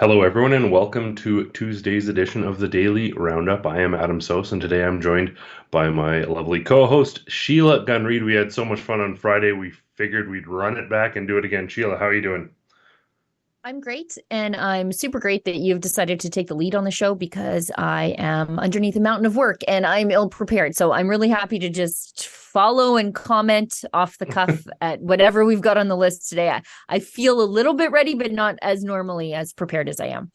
Hello, everyone, and welcome to Tuesday's edition of the Daily Roundup. I am Adam Sos, and today I'm joined by my lovely co-host, Sheila Gunn-Reid. We had so much fun on Friday, we figured we'd run it back and do it again. Sheila, how are you doing? I'm great, and I'm super great that you've decided to take the lead on the show because I am underneath a mountain of work and I'm ill prepared. So I'm really happy to just follow and comment off the cuff at whatever we've got on the list today. I feel a little bit ready, but not as normally as prepared as I am.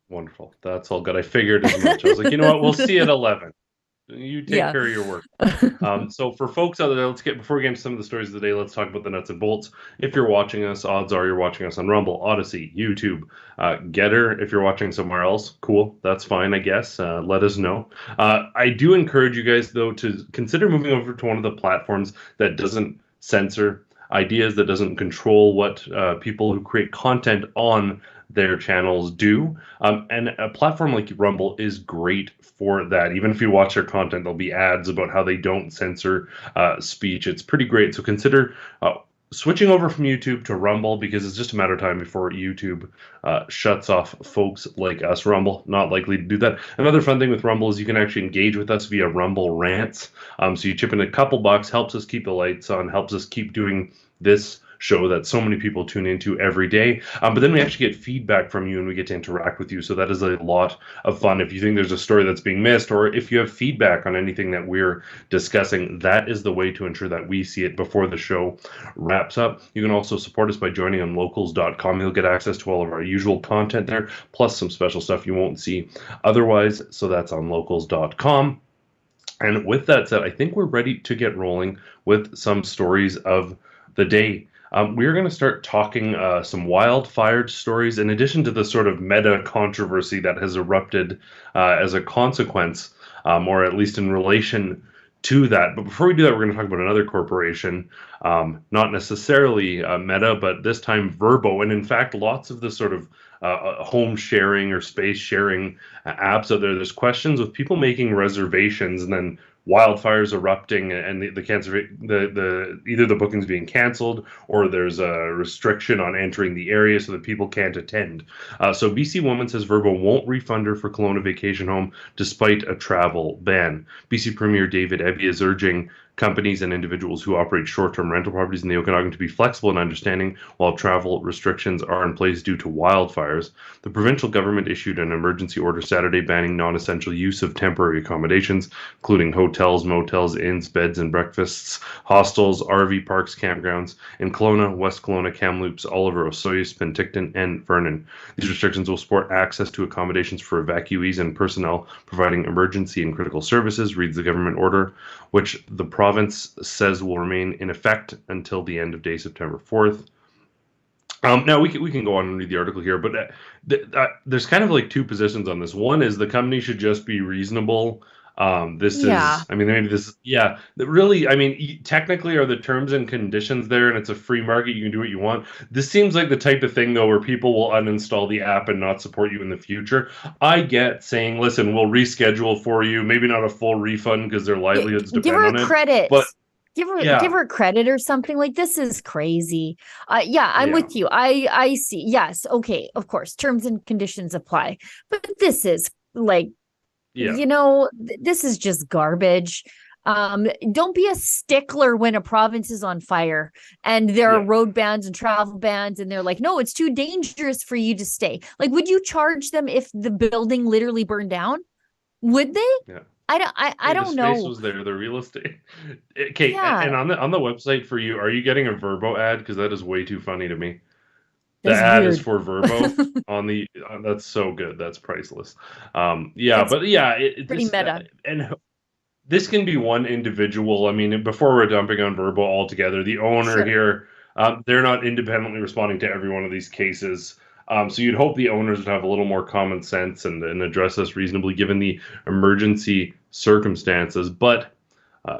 Wonderful. That's all good. I figured as much. I was like, you know what? We'll see at 11. You take Yeah. care of your work. So for folks out there, before we get into some of the stories of the day, let's talk about the nuts and bolts. If you're watching us, odds are you're watching us on Rumble, Odyssey, YouTube, Getter. If you're watching somewhere else, cool, that's fine, I guess. Let us know. I do encourage you guys, though, to consider moving over to one of the platforms that doesn't censor ideas, that doesn't control what people who create content on their channels do. And a platform like Rumble is great for that. Even if you watch their content, there'll be ads about how they don't censor speech. It's pretty great. So consider switching over from YouTube to Rumble, because it's just a matter of time before YouTube shuts off folks like us. Rumble, not likely to do that. Another fun thing with Rumble is you can actually engage with us via Rumble rants. So you chip in a couple bucks, helps us keep the lights on, helps us keep doing this show that so many people tune into every day. But then we actually get feedback from you and we get to interact with you. So that is a lot of fun. If you think there's a story that's being missed, or if you have feedback on anything that we're discussing, that is the way to ensure that we see it before the show wraps up. You can also support us by joining on locals.com. You'll get access to all of our usual content there, plus some special stuff you won't see otherwise. So that's on locals.com. And with that said, I think we're ready to get rolling with some stories of the day. We're going to start talking some wildfire stories, in addition to the sort of meta controversy that has erupted as a consequence, or at least in relation to that. But before we do that, we're going to talk about another corporation, not necessarily Meta, but this time Verbo. And in fact, lots of the sort of home sharing or space sharing apps out there, there's questions with people making reservations and then wildfires erupting and the cancer, the either the bookings being canceled or there's a restriction on entering the area so that people can't attend. So BC woman says Verbo won't refund her for Kelowna vacation home despite a travel ban. BC Premier David Eby is urging companies and individuals who operate short-term rental properties in the Okanagan to be flexible and understanding while travel restrictions are in place due to wildfires. The provincial government issued an emergency order Saturday banning non-essential use of temporary accommodations, including hotels, motels, inns, beds and breakfasts, hostels, RV parks, campgrounds in Kelowna, West Kelowna, Kamloops, Oliver, Osoyoos, Penticton, and Vernon. These restrictions will support access to accommodations for evacuees and personnel providing emergency and critical services, reads the government order, which the province says will remain in effect until the end of day September 4th. Now we can go on and read the article here, but there's kind of like two positions on this. One is the company should just be reasonable. This Yeah. is, I mean, maybe this, yeah, really, I mean, technically are the terms and conditions there and it's a free market, you can do what you want. This seems like the type of thing, though, where people will uninstall the app and not support you in the future. I get saying, listen, we'll reschedule for you, maybe not a full refund because their livelihoods Give depend her on it, credit. but Give yeah, her credit or something. Like, this is crazy. Yeah, I'm yeah, with you. I see. Yes, okay, of course, terms and conditions apply. But this is like, yeah, this is just garbage. Don't be a stickler when a province is on fire and there are yeah, road bans and travel bans, and they're like, no, it's too dangerous for you to stay. Like, would you charge them if the building literally burned down? Would they? yeah. I Hey, the don't space know. was there, the real estate. Okay, Yeah, and on the website for you, are you getting a Verbo ad? Because that is way too funny to me. The that's ad is weird. for Verbo on the. That's so good. That's priceless. Yeah, It's but yeah, pretty meta. and this can be one individual. I mean, before we're dumping on Verbo altogether, the owner Sure. here, they're not independently responding to every one of these cases. So you'd hope the owners would have a little more common sense and address this reasonably given the emergency circumstances. But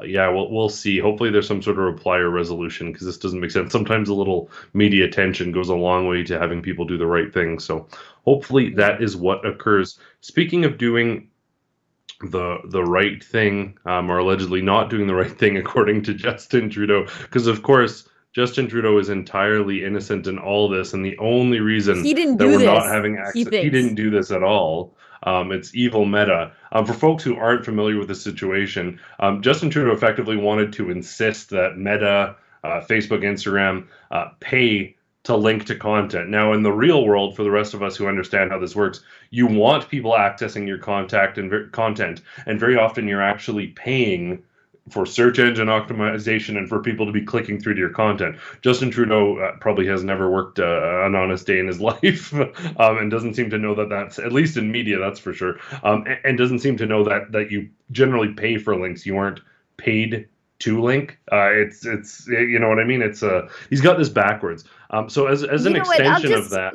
yeah, we'll see. Hopefully, there's some sort of reply or resolution because this doesn't make sense. Sometimes a little media attention goes a long way to having people do the right thing. So hopefully, Yeah. that is what occurs. Speaking of doing the right thing, or allegedly not doing the right thing, according to Justin Trudeau, because of course Justin Trudeau is entirely innocent in all this, and the only reason He didn't that do we're not this. having He access, he thinks. didn't do this at all. It's evil Meta. For folks who aren't familiar with the situation, Justin Trudeau effectively wanted to insist that Meta, Facebook, Instagram pay to link to content. Now, in the real world, for the rest of us who understand how this works, you want people accessing your content, and very often you're actually paying for search engine optimization and for people to be clicking through to your content. Justin Trudeau probably has never worked an honest day in his life, and doesn't seem to know that that's, at least in media, that's for sure, and doesn't seem to know that you generally pay for links. You aren't paid to link. It's you know what I mean. It's he's got this backwards. So as an extension of that,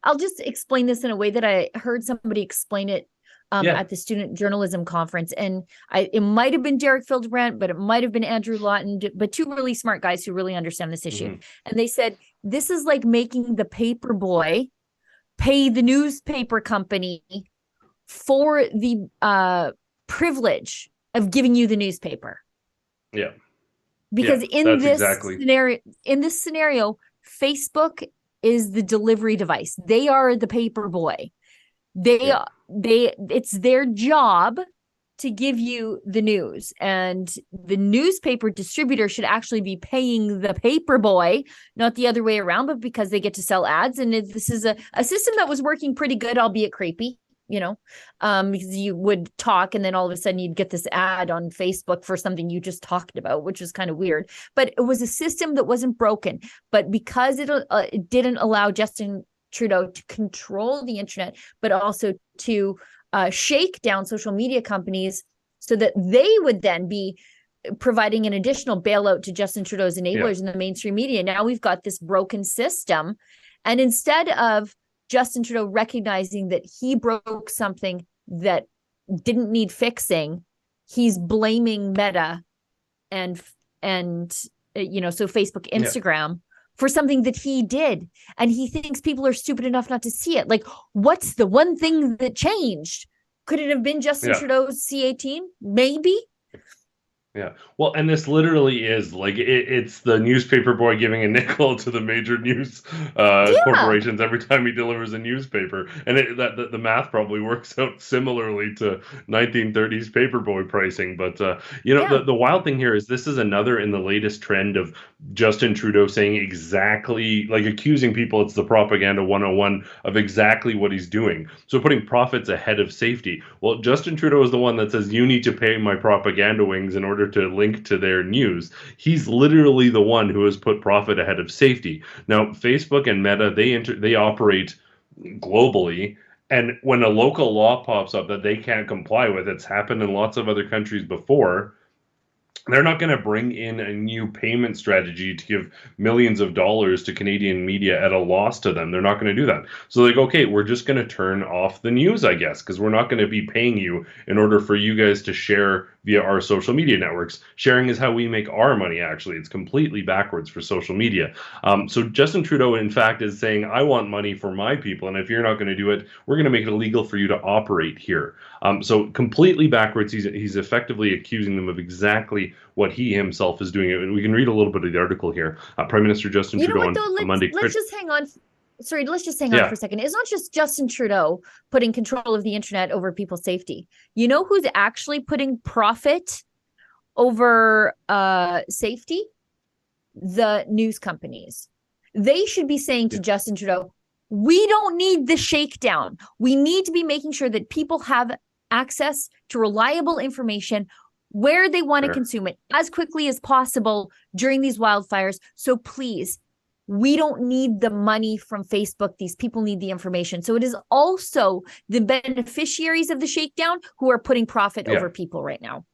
I'll just explain this in a way that I heard somebody explain it at the student journalism conference, and it might have been Derek Fildebrandt, but it might have been Andrew Lawton, but two really smart guys who really understand this issue. And they said this is like making the paper boy pay the newspaper company for the privilege of giving you the newspaper. Yeah. Because in this scenario, Facebook is the delivery device. They are the paper boy. It's their job to give you the news, and the newspaper distributor should actually be paying the paper boy, not the other way around, but because they get to sell ads. And this is a system that was working pretty good, albeit creepy, because you would talk and then all of a sudden you'd get this ad on Facebook for something you just talked about, which is kind of weird. But it was a system that wasn't broken. But because it didn't allow Justin Trudeau to control the internet, but also to shake down social media companies so that they would then be providing an additional bailout to Justin Trudeau's enablers in the mainstream media. Now we've got this broken system. And instead of Justin Trudeau recognizing that he broke something that didn't need fixing, he's blaming Meta and so Facebook, Instagram for something that he did. And he thinks people are stupid enough not to see it. Like, what's the one thing that changed? Could it have been Justin Trudeau's C-18? Maybe. Yeah. Well, and this literally is like it's the newspaper boy giving a nickel to the major news corporations every time he delivers a newspaper, and the math probably works out similarly to 1930s paperboy pricing. But the wild thing here is this is another in the latest trend of Justin Trudeau saying exactly, like, accusing people it's the propaganda 101 of exactly what he's doing. So putting profits ahead of safety. Well, Justin Trudeau is the one that says you need to pay my propaganda wings in order to link to their news. He's literally the one who has put profit ahead of safety. Now, Facebook and Meta, they operate globally, and when a local law pops up that they can't comply with, it's happened in lots of other countries before, they're not going to bring in a new payment strategy to give millions of dollars to Canadian media at a loss to them. They're not going to do that. So like, okay, we're just going to turn off the news, I guess, because we're not going to be paying you in order for you guys to share via our social media networks. Sharing is how we make our money, actually. It's completely backwards for social media. So Justin Trudeau, in fact, is saying, I want money for my people, and if you're not going to do it, we're going to make it illegal for you to operate here. So completely backwards. He's effectively accusing them of exactly what he himself is doing. And we can read a little bit of the article here. Prime Minister Justin Trudeau on Monday. Let's just hang on. Sorry, let's just hang on for a second. It's not just Justin Trudeau putting control of the internet over people's safety. You know who's actually putting profit over safety? The news companies. They should be saying to Justin Trudeau, we don't need the shakedown. We need to be making sure that people have access to reliable information where they want to consume it as quickly as possible during these wildfires. So please, we don't need the money from Facebook. These people need the information. So it is also the beneficiaries of the shakedown who are putting profit over people right now.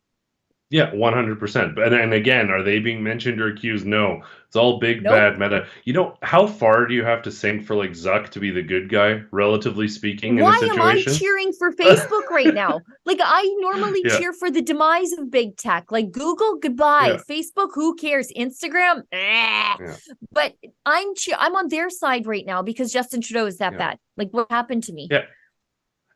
Yeah, 100%. And again, are they being mentioned or accused? No. It's all big, bad Meta. You know, how far do you have to sink for, like, Zuck to be the good guy, relatively speaking, in a situation? Why am I cheering for Facebook right now? Like, I normally cheer for the demise of big tech. Like, Google, goodbye. Facebook, who cares? Instagram, But I'm on their side right now because Justin Trudeau is that bad. Like, what happened to me? Yeah.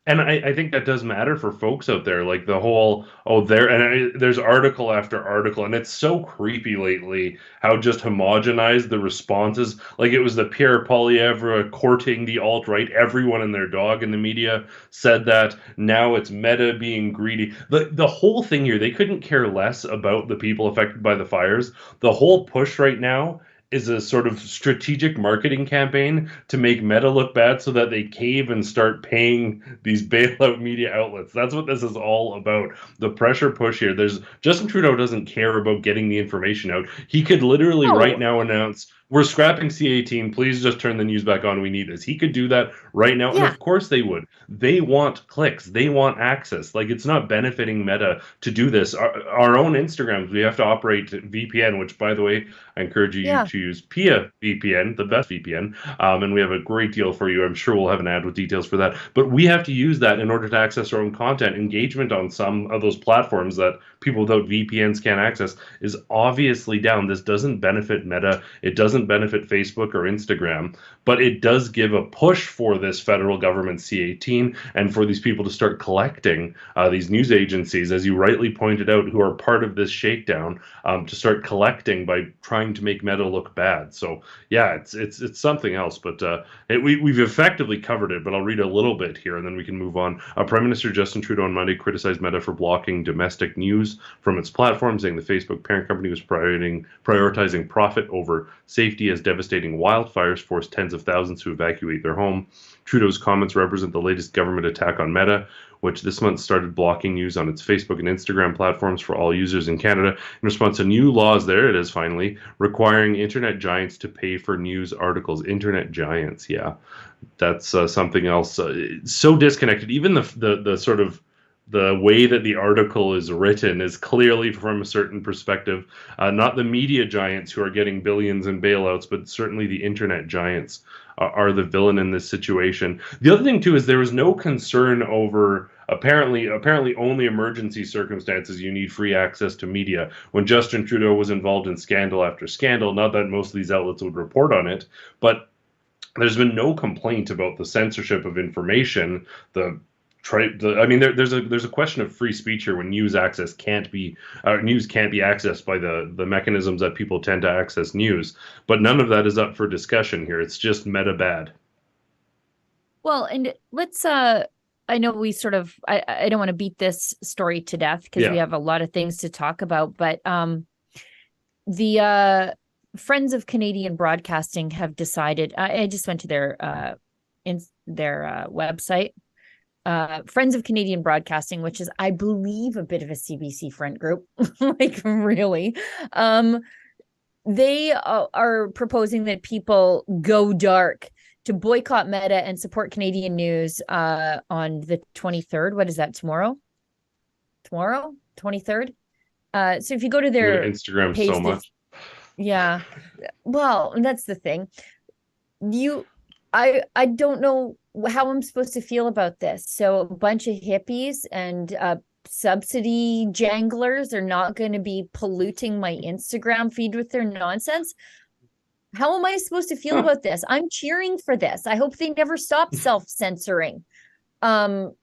And I think that does matter for folks out there, like the whole, there's article after article, and it's so creepy lately how just homogenized the responses. Like it was the Pierre Poilievre courting the alt-right. Everyone and their dog in the media said that. Now it's Meta being greedy. The whole thing here, they couldn't care less about the people affected by the fires. The whole push right now is a sort of strategic marketing campaign to make Meta look bad so that they cave and start paying these bailout media outlets. That's what this is all about. The pressure push here. There's Justin Trudeau doesn't care about getting the information out. He could literally right now announce, we're scrapping C18. Please just turn the news back on. We need this. He could do that right now. Yeah. And of course they would. They want clicks. They want access. Like, it's not benefiting Meta to do this. Our own Instagrams, we have to operate VPN, which, by the way, I encourage you to use Pia VPN, the best VPN. And we have a great deal for you. I'm sure we'll have an ad with details for that. But we have to use that in order to access our own content. Engagement on some of those platforms that people without VPNs can't access is obviously down. This doesn't benefit Meta. It doesn't benefit Facebook or Instagram, but it does give a push for this federal government C18 and for these people to start collecting, these news agencies, as you rightly pointed out, who are part of this shakedown, to start collecting by trying to make Meta look bad. So yeah, it's something else, but we've effectively covered it, but I'll read a little bit here and then we can move on. Prime Minister Justin Trudeau on Monday criticized Meta for blocking domestic news from its platform, saying the Facebook parent company was prioritizing profit over safety as devastating wildfires forced tens of thousands to evacuate their home. Trudeau's comments represent the latest government attack on Meta, which this month started blocking news on its Facebook and Instagram platforms for all users in Canada in response to new laws, there it is finally, requiring internet giants to pay for news articles. Internet giants, yeah. That's something else. So disconnected. Even the sort of the way that the article is written is clearly from a certain perspective, not the media giants who are getting billions in bailouts, but certainly the internet giants are the villain in this situation. The other thing too is there was no concern over apparently only emergency circumstances you need free access to media. When Justin Trudeau was involved in scandal after scandal, not that most of these outlets would report on it, but there's been no complaint about the censorship of information. I mean, there's a question of free speech here when news can't be accessed by the mechanisms that people tend to access news. But none of that is up for discussion here. It's just meta bad. Well, and let's I know we sort of I don't want to beat this story to death because we have a lot of things to talk about, but the Friends of Canadian Broadcasting have decided. I just went to their website. Friends of Canadian Broadcasting, which is, I believe, a bit of a CBC friend group, like really. They are proposing that people go dark to boycott Meta and support Canadian news on the 23rd. What is that, tomorrow? 23rd? So if you go to their Instagram page, so much. Yeah. Well, that's the thing. I don't know how I'm supposed to feel about this. So a bunch of hippies and subsidy janglers are not going to be polluting my Instagram feed with their nonsense. How am I supposed to feel about this? I'm cheering for this. I hope they never stop self-censoring to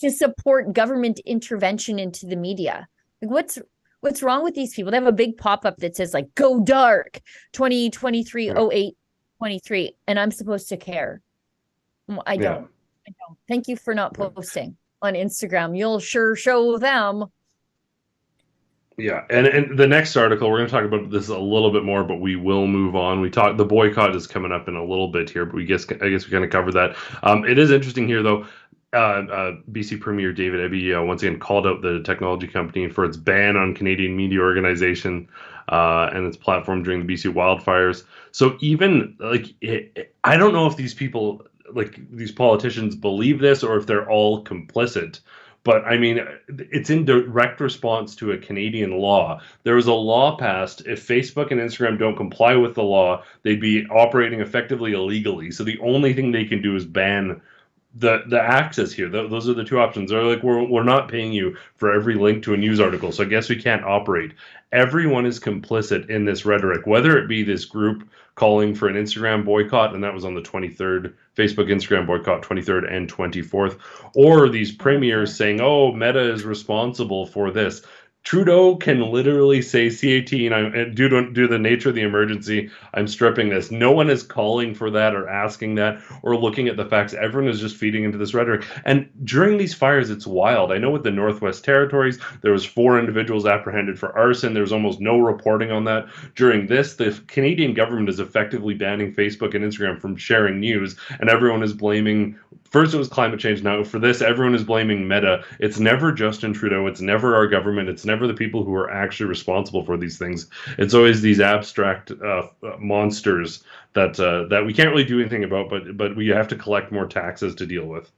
support government intervention into the media. Like, what's wrong with these people? They have a big pop-up that says, like, go dark 2023-08-23, and I'm supposed to care. I don't. Thank you for not posting on Instagram. You'll sure show them. Yeah, and the next article, we're going to talk about this a little bit more, but we will move on. The boycott is coming up in a little bit here, but I guess we kind of covered that. It is interesting here, though. BC Premier David Eby once again called out the technology company for its ban on Canadian media organization and its platform during the BC wildfires. So even I don't know if these people, these politicians, believe this or if they're all complicit. But I mean, it's in direct response to a Canadian law. There was a law passed. If Facebook and Instagram don't comply with the law, they'd be operating effectively illegally. So the only thing they can do is ban the access here. Those are the two options. They're like, we're not paying you for every link to a news article, so I guess we can't operate. Everyone is complicit in this rhetoric, whether it be this group calling for an Instagram boycott, and that was on the 23rd, Facebook Instagram boycott, 23rd and 24th, or these premiers saying, oh, Meta is responsible for this. Trudeau can literally say C18, due to the nature of the emergency, I'm stripping this. No one is calling for that or asking that or looking at the facts. Everyone is just feeding into this rhetoric. And during these fires, it's wild. I know with the Northwest Territories, there was 4 individuals apprehended for arson. There's almost no reporting on that. During this, the Canadian government is effectively banning Facebook and Instagram from sharing news, and everyone is blaming, first it was climate change, now for this, everyone is blaming Meta. It's never Justin Trudeau. It's never our government. It's never the people who are actually responsible for these things. It's always these abstract monsters that we can't really do anything about, but we have to collect more taxes to deal with.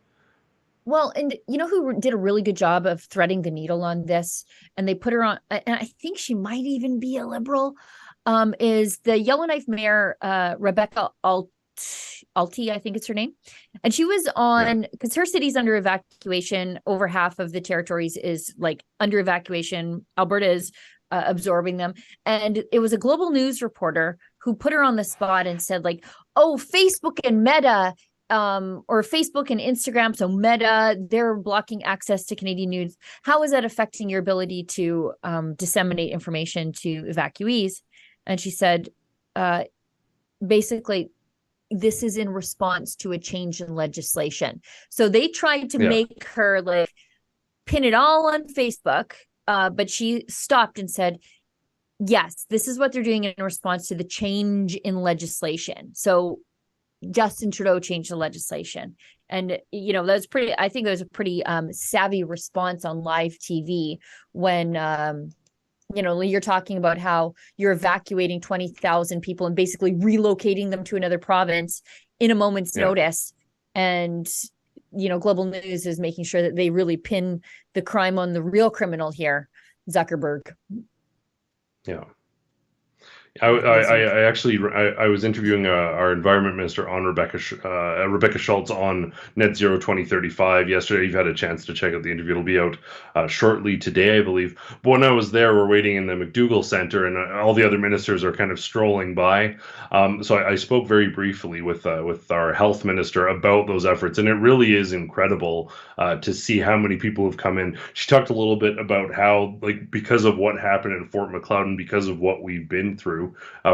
Well, and you know who did a really good job of threading the needle on this, and they put her on, and I think she might even be a Liberal, is the Yellowknife Mayor, Rebecca Alty, I think it's her name. And she was on, because her city's under evacuation. Over half of the territories is like under evacuation. Alberta is absorbing them. And it was a Global News reporter who put her on the spot and said, like, oh, Facebook and Meta, or Facebook and Instagram, so Meta, they're blocking access to Canadian news. How is that affecting your ability to disseminate information to evacuees? And she said, basically, this is in response to a change in legislation. So they tried to make her like pin it all on Facebook, but she stopped and said, yes, this is what they're doing in response to the change in legislation. So Justin Trudeau changed the legislation. And, you know, that's pretty, I think it was a pretty savvy response on live TV when, you know, you're talking about how you're evacuating 20,000 people and basically relocating them to another province in a moment's notice. And, you know, Global News is making sure that they really pin the crime on the real criminal here, Zuckerberg. Yeah. I actually was interviewing our environment minister on Rebecca Schultz on Net Zero 2035 yesterday. You've had a chance to check out the interview. It'll be out shortly today, I believe. But when I was there, we're waiting in the McDougall Center, and all the other ministers are kind of strolling by. So I spoke very briefly with our health minister about those efforts, and it really is incredible to see how many people have come in. She talked a little bit about how, like, because of what happened in Fort Macleod and because of what we've been through,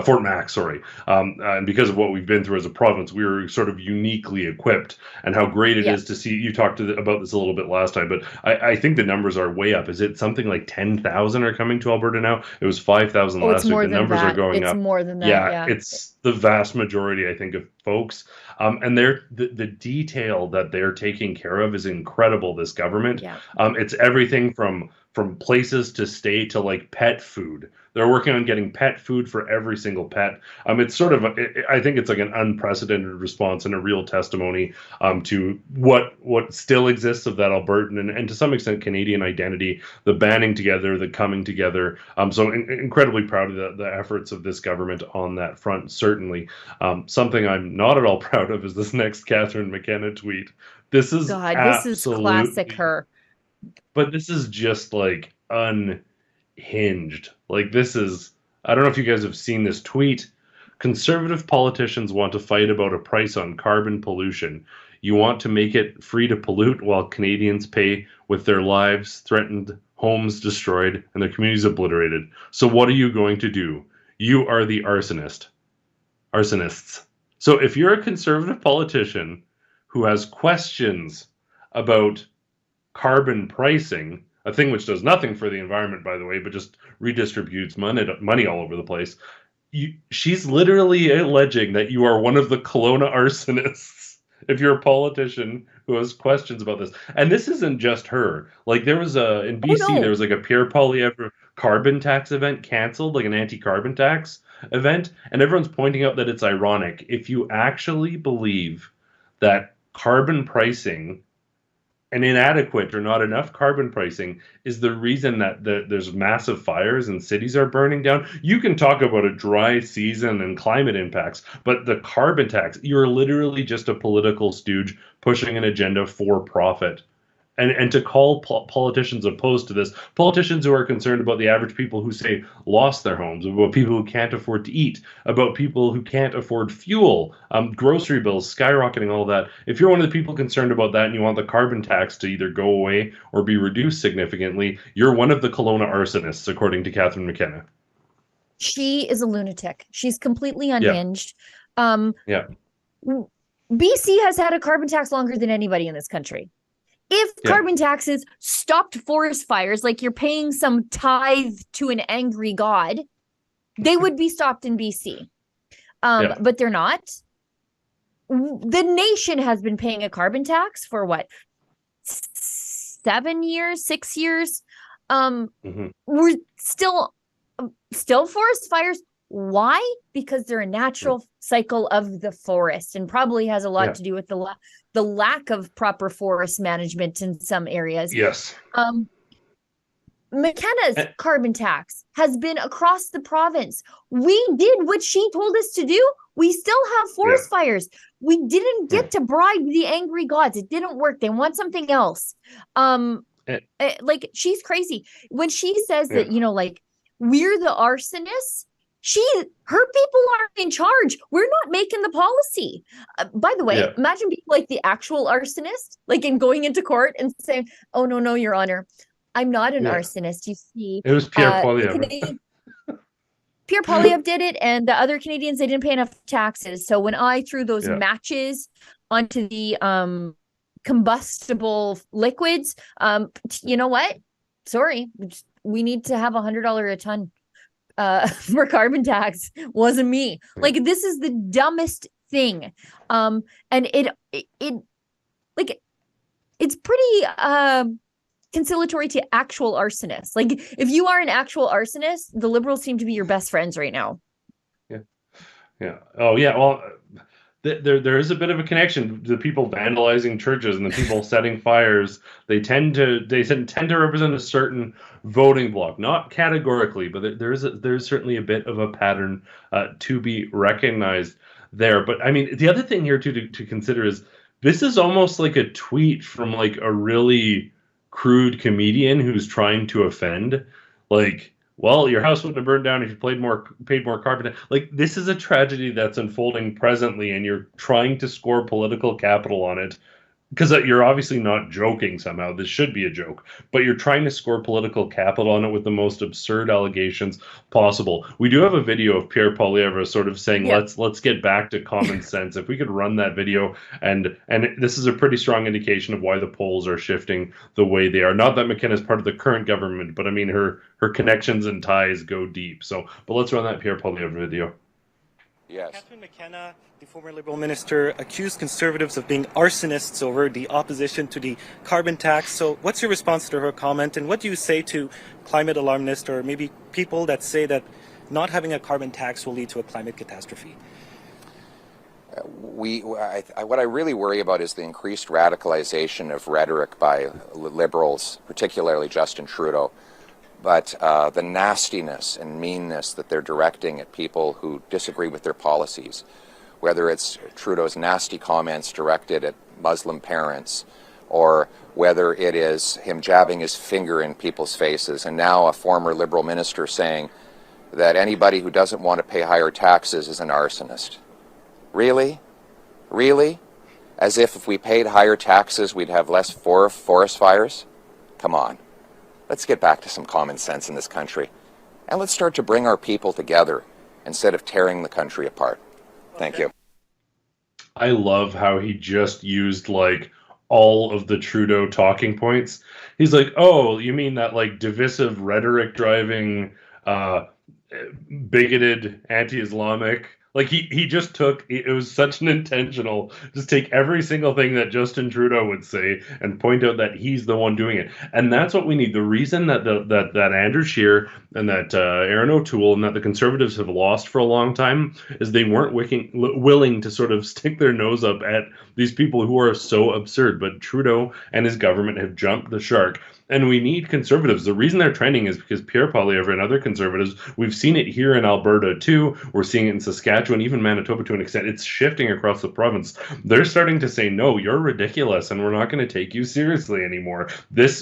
Fort Mac, sorry, and because of what we've been through as a province, we were sort of uniquely equipped, and how great it is to see. You talked about this a little bit last time, but I think the numbers are way up. Is it something like 10,000 are coming to Alberta now? It was 5,000 last week. The numbers are going up. It's more than that. Yeah, it's the vast majority, I think, of folks. And the detail that they're taking care of is incredible, this government. It's everything from places to stay to like pet food. They're working on getting pet food for every single pet. It's sort of, I think it's like an unprecedented response and a real testimony to what still exists of that Albertan and to some extent Canadian identity, the banding together, the coming together. So incredibly proud of the efforts of this government on that front, certainly. Something I'm not at all proud of is this next Catherine McKenna tweet. This is this is classic her. But this is just like unhinged. Like, this is, I don't know if you guys have seen this tweet. Conservative politicians want to fight about a price on carbon pollution. You want to make it free to pollute while Canadians pay with their lives threatened, homes destroyed, and their communities obliterated. So what are you going to do? You are the arsonists. So if you're a conservative politician who has questions about carbon pricing, a thing which does nothing for the environment, by the way, but just redistributes money all over the place, she's literally alleging that you are one of the Kelowna arsonists if you're a politician who has questions about this. And this isn't just her. Like, there was in BC, there was like a Pierre Poilievre carbon tax event canceled, like an anti-carbon tax event, and everyone's pointing out that it's ironic. If you actually believe that carbon pricing and inadequate or not enough carbon pricing is the reason that there's massive fires and cities are burning down. You can talk about a dry season and climate impacts, but the carbon tax, you're literally just a political stooge pushing an agenda for profit. And to call politicians opposed to this, politicians who are concerned about the average people who say lost their homes, about people who can't afford to eat, about people who can't afford fuel, grocery bills skyrocketing, all that. If you're one of the people concerned about that and you want the carbon tax to either go away or be reduced significantly, you're one of the Kelowna arsonists, according to Catherine McKenna. She is a lunatic. She's completely unhinged. Yeah. BC has had a carbon tax longer than anybody in this country. If carbon taxes stopped forest fires, like you're paying some tithe to an angry god, they would be stopped in BC. But they're not. The nation has been paying a carbon tax for what? 7 years, 6 years. We're still forest fires. Why? Because they're a natural cycle of the forest, and probably has a lot to do with the lack of proper forest management in some areas. Yes. McKenna's carbon tax has been across the province. We did what she told us to do. We still have forest fires. We didn't get to bribe the angry gods. It didn't work. They want something else. Like, she's crazy when she says that, you know, like, we're the arsonists. Her people are in charge. We're not making the policy. By the way, imagine being like the actual arsonist, like in going into court and saying, "Oh no, your honor, I'm not an arsonist." You see, it was Pierre Poilievre. Pierre Poilievre did it, and the other Canadians, they didn't pay enough taxes. So when I threw those matches onto the combustible liquids, you know what? Sorry, we need to have $100 a ton. For carbon tax. Wasn't me. Like, this is the dumbest thing. And it like, it's pretty conciliatory to actual arsonists. Like, if you are an actual arsonist, the Liberals seem to be your best friends right now. Oh yeah, well, there is a bit of a connection. The people vandalizing churches and the people setting fires, they tend to represent a certain voting bloc, not categorically, but there's certainly a bit of a pattern to be recognized there. But I mean, the other thing here too to consider is this is almost like a tweet from like a really crude comedian who's trying to offend, like, well, your house wouldn't have burned down if you paid more carbon. Like, this is a tragedy that's unfolding presently, and you're trying to score political capital on it because you're obviously not joking somehow. This should be a joke, but you're trying to score political capital on it with the most absurd allegations possible. We do have a video of Pierre Poilievre sort of saying, let's get back to common sense. If we could run that video, and this is a pretty strong indication of why the polls are shifting the way they are. Not that McKenna is part of the current government, but I mean, her connections and ties go deep. But let's run that Pierre Poilievre video. Yes. Catherine McKenna, the former Liberal minister, accused Conservatives of being arsonists over the opposition to the carbon tax. So what's your response to her comment, and what do you say to climate alarmists, or maybe people that say that not having a carbon tax will lead to a climate catastrophe? What I really worry about is the increased radicalization of rhetoric by Liberals, particularly Justin Trudeau. But the nastiness and meanness that they're directing at people who disagree with their policies, whether it's Trudeau's nasty comments directed at Muslim parents, or whether it is him jabbing his finger in people's faces, and now a former Liberal minister saying that anybody who doesn't want to pay higher taxes is an arsonist. Really? Really? As if we paid higher taxes, we'd have less forest fires? Come on. Let's get back to some common sense in this country, and let's start to bring our people together instead of tearing the country apart. Thank you. I love how he just used like all of the Trudeau talking points. He's like, oh, you mean that like divisive rhetoric driving, bigoted, anti-Islamic, Like he just took, it was such an intentional, just take every single thing that Justin Trudeau would say and point out that he's the one doing it. And that's what we need. The reason that that Andrew Scheer and that Aaron O'Toole and that the Conservatives have lost for a long time is they weren't willing to sort of stick their nose up at these people who are so absurd. But Trudeau and his government have jumped the shark. And we need Conservatives. The reason they're trending is because Pierre Poilievre and other Conservatives, we've seen it here in Alberta too. We're seeing it in Saskatchewan, even Manitoba to an extent. It's shifting across the province. They're starting to say, no, you're ridiculous and we're not going to take you seriously anymore.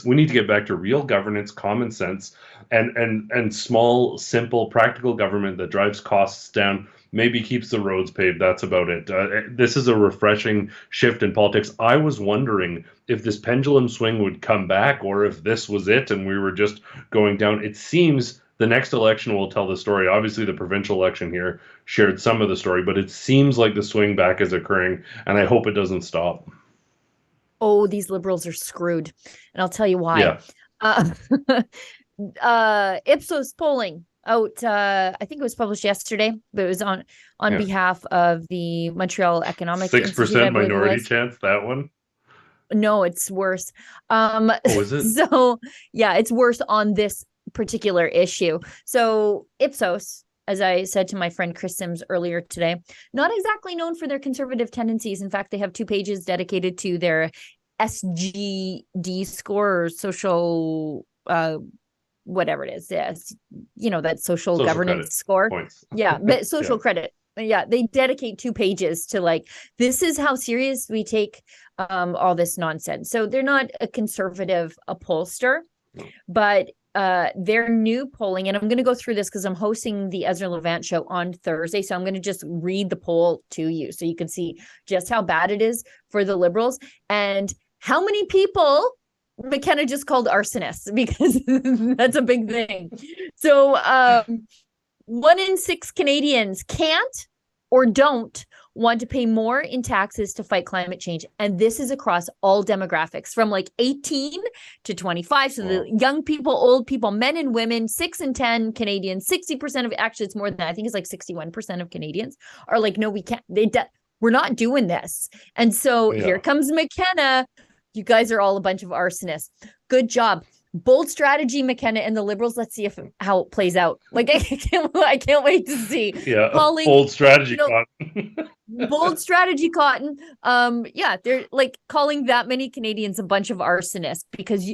We need to get back to real governance, common sense, and small, simple, practical government that drives costs down, maybe keeps the roads paved. That's about it. This is a refreshing shift in politics. I was wondering if this pendulum swing would come back or if this was it and we were just going down. It seems the next election will tell the story. Obviously, the provincial election here shared some of the story, but it seems like the swing back is occurring, and I hope it doesn't stop. Oh, these Liberals are screwed. And I'll tell you why. Yeah. Ipsos polling out, I think it was published yesterday, but it was on behalf of the Montreal Economic 6% minority chance, that one? No, it's worse. Oh, is it? So, yeah, it's worse on this particular issue. So Ipsos, as I said to my friend Chris Sims earlier today, not exactly known for their conservative tendencies. In fact, they have 2 pages dedicated to their SGD score, or social whatever it is. Yes, that social governance score. Points. Yeah, but social credit. Yeah, they dedicate 2 pages to like, this is how serious we take all this nonsense. So they're not a conservative pollster, but their new polling, and I'm going to go through this because I'm hosting the Ezra Levant show on Thursday. So I'm going to just read the poll to you so you can see just how bad it is for the Liberals and how many people McKenna just called arsonists, because that's a big thing. So 1 in 6 Canadians can't or don't want to pay more in taxes to fight climate change. And this is across all demographics from like 18 to 25. So the young people, old people, men and women, 6 in 10 Canadians, 60% of, actually it's more than that. I think it's like 61% of Canadians are like, no, we can't, we're not doing this. And so here comes McKenna. You guys are all a bunch of arsonists. Good job. Bold strategy, McKenna and the Liberals. Let's see how it plays out. Like, I can't wait to see. Yeah, bold strategy, Cotton. Bold strategy, Cotton. They're like calling that many Canadians a bunch of arsonists because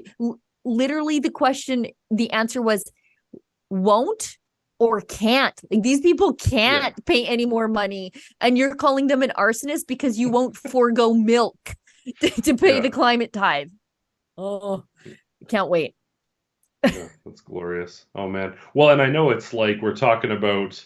literally the answer was won't or can't. Like, these people can't pay any more money, and you're calling them an arsonist because you won't forego milk to pay the climate tithe. Oh, can't wait. Yeah, that's glorious. Oh, man. Well, and I know it's like we're talking about,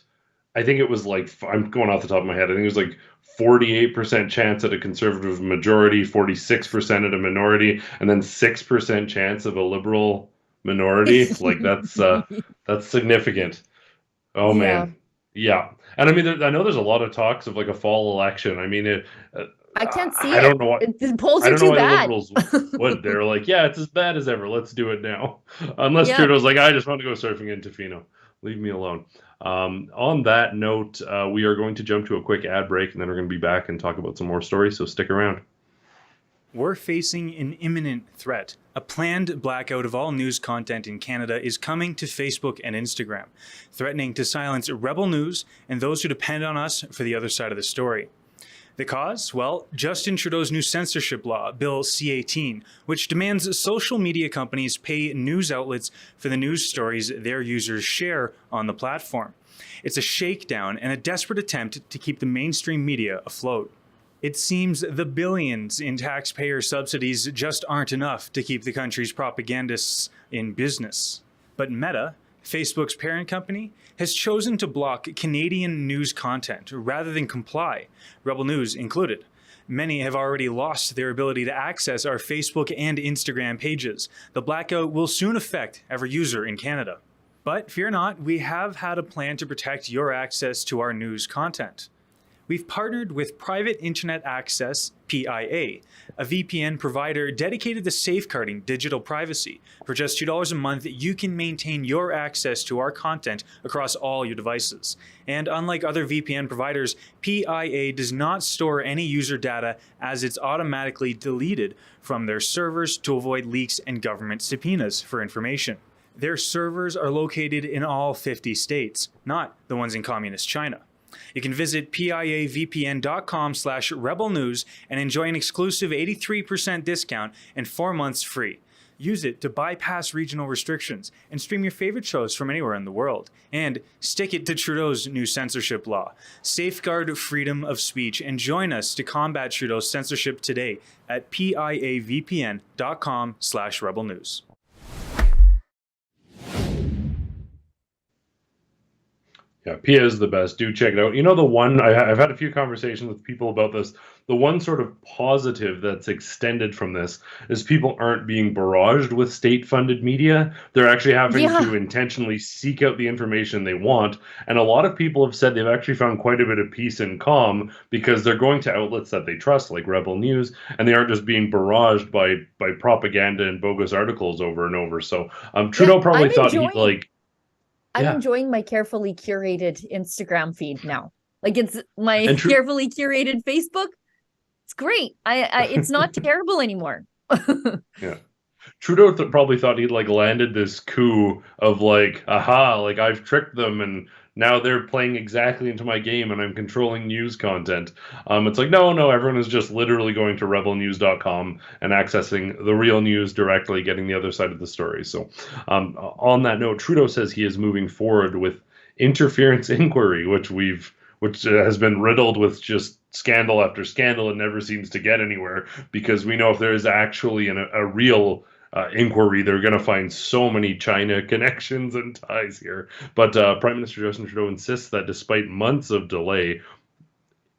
I think it was like, I'm going off the top of my head, I think it was like 48% chance at a Conservative majority, 46% at a minority, and then 6% chance of a Liberal minority. Like, that's significant. Oh, man. Yeah. And I mean, I know there's a lot of talks of like a fall election. I mean, I can't see I don't know what the polls are too bad. The Liberals would. They're like, yeah, it's as bad as ever. Let's do it now. Unless Trudeau's like, I just want to go surfing in Tofino. Leave me alone. On that note, we are going to jump to a quick ad break, and then we're going to be back and talk about some more stories. So stick around. We're facing an imminent threat. A planned blackout of all news content in Canada is coming to Facebook and Instagram, threatening to silence rebel news and those who depend on us for the other side of the story. The cause? Well, Justin Trudeau's new censorship law, Bill C-18, which demands social media companies pay news outlets for the news stories their users share on the platform. It's a shakedown and a desperate attempt to keep the mainstream media afloat. It seems the billions in taxpayer subsidies just aren't enough to keep the country's propagandists in business. But Meta, Facebook's parent company, has chosen to block Canadian news content rather than comply, Rebel News included. Many have already lost their ability to access our Facebook and Instagram pages. The blackout will soon affect every user in Canada. But fear not, we have had a plan to protect your access to our news content. We've partnered with Private Internet Access, PIA, a VPN provider dedicated to safeguarding digital privacy. For just $2 a month, you can maintain your access to our content across all your devices. And unlike other VPN providers, PIA does not store any user data as it's automatically deleted from their servers to avoid leaks and government subpoenas for information. Their servers are located in all 50 states, not the ones in communist China. You can visit piavpn.com/rebelnews and enjoy an exclusive 83% discount and 4 months free. Use it to bypass regional restrictions and stream your favorite shows from anywhere in the world. And stick it to Trudeau's new censorship law. Safeguard freedom of speech and join us to combat Trudeau's censorship today at piavpn.com/rebelnews. Yeah, Pia is the best. Do check it out. You know, the one, I've had a few conversations with people about this. The one sort of positive that's extended from this is people aren't being barraged with state-funded media. They're actually having to intentionally seek out the information they want. And a lot of people have said they've actually found quite a bit of peace and calm because they're going to outlets that they trust, like Rebel News, and they aren't just being barraged by propaganda and bogus articles over and over. So Trudeau probably thought he'd like... I'm enjoying my carefully curated Instagram feed now. Like, it's my carefully curated Facebook. It's great. It's not terrible anymore. Yeah. Trudeau probably thought he'd like landed this coup of like, aha, like I've tricked them and now they're playing exactly into my game and I'm controlling news content. It's like, no, everyone is just literally going to rebelnews.com and accessing the real news directly, getting the other side of the story. So on that note, Trudeau says he is moving forward with interference inquiry, which has been riddled with just scandal after scandal and never seems to get anywhere, because we know if there is actually a real inquiry, they're going to find so many China connections and ties here. But Prime Minister Justin Trudeau insists that despite months of delay,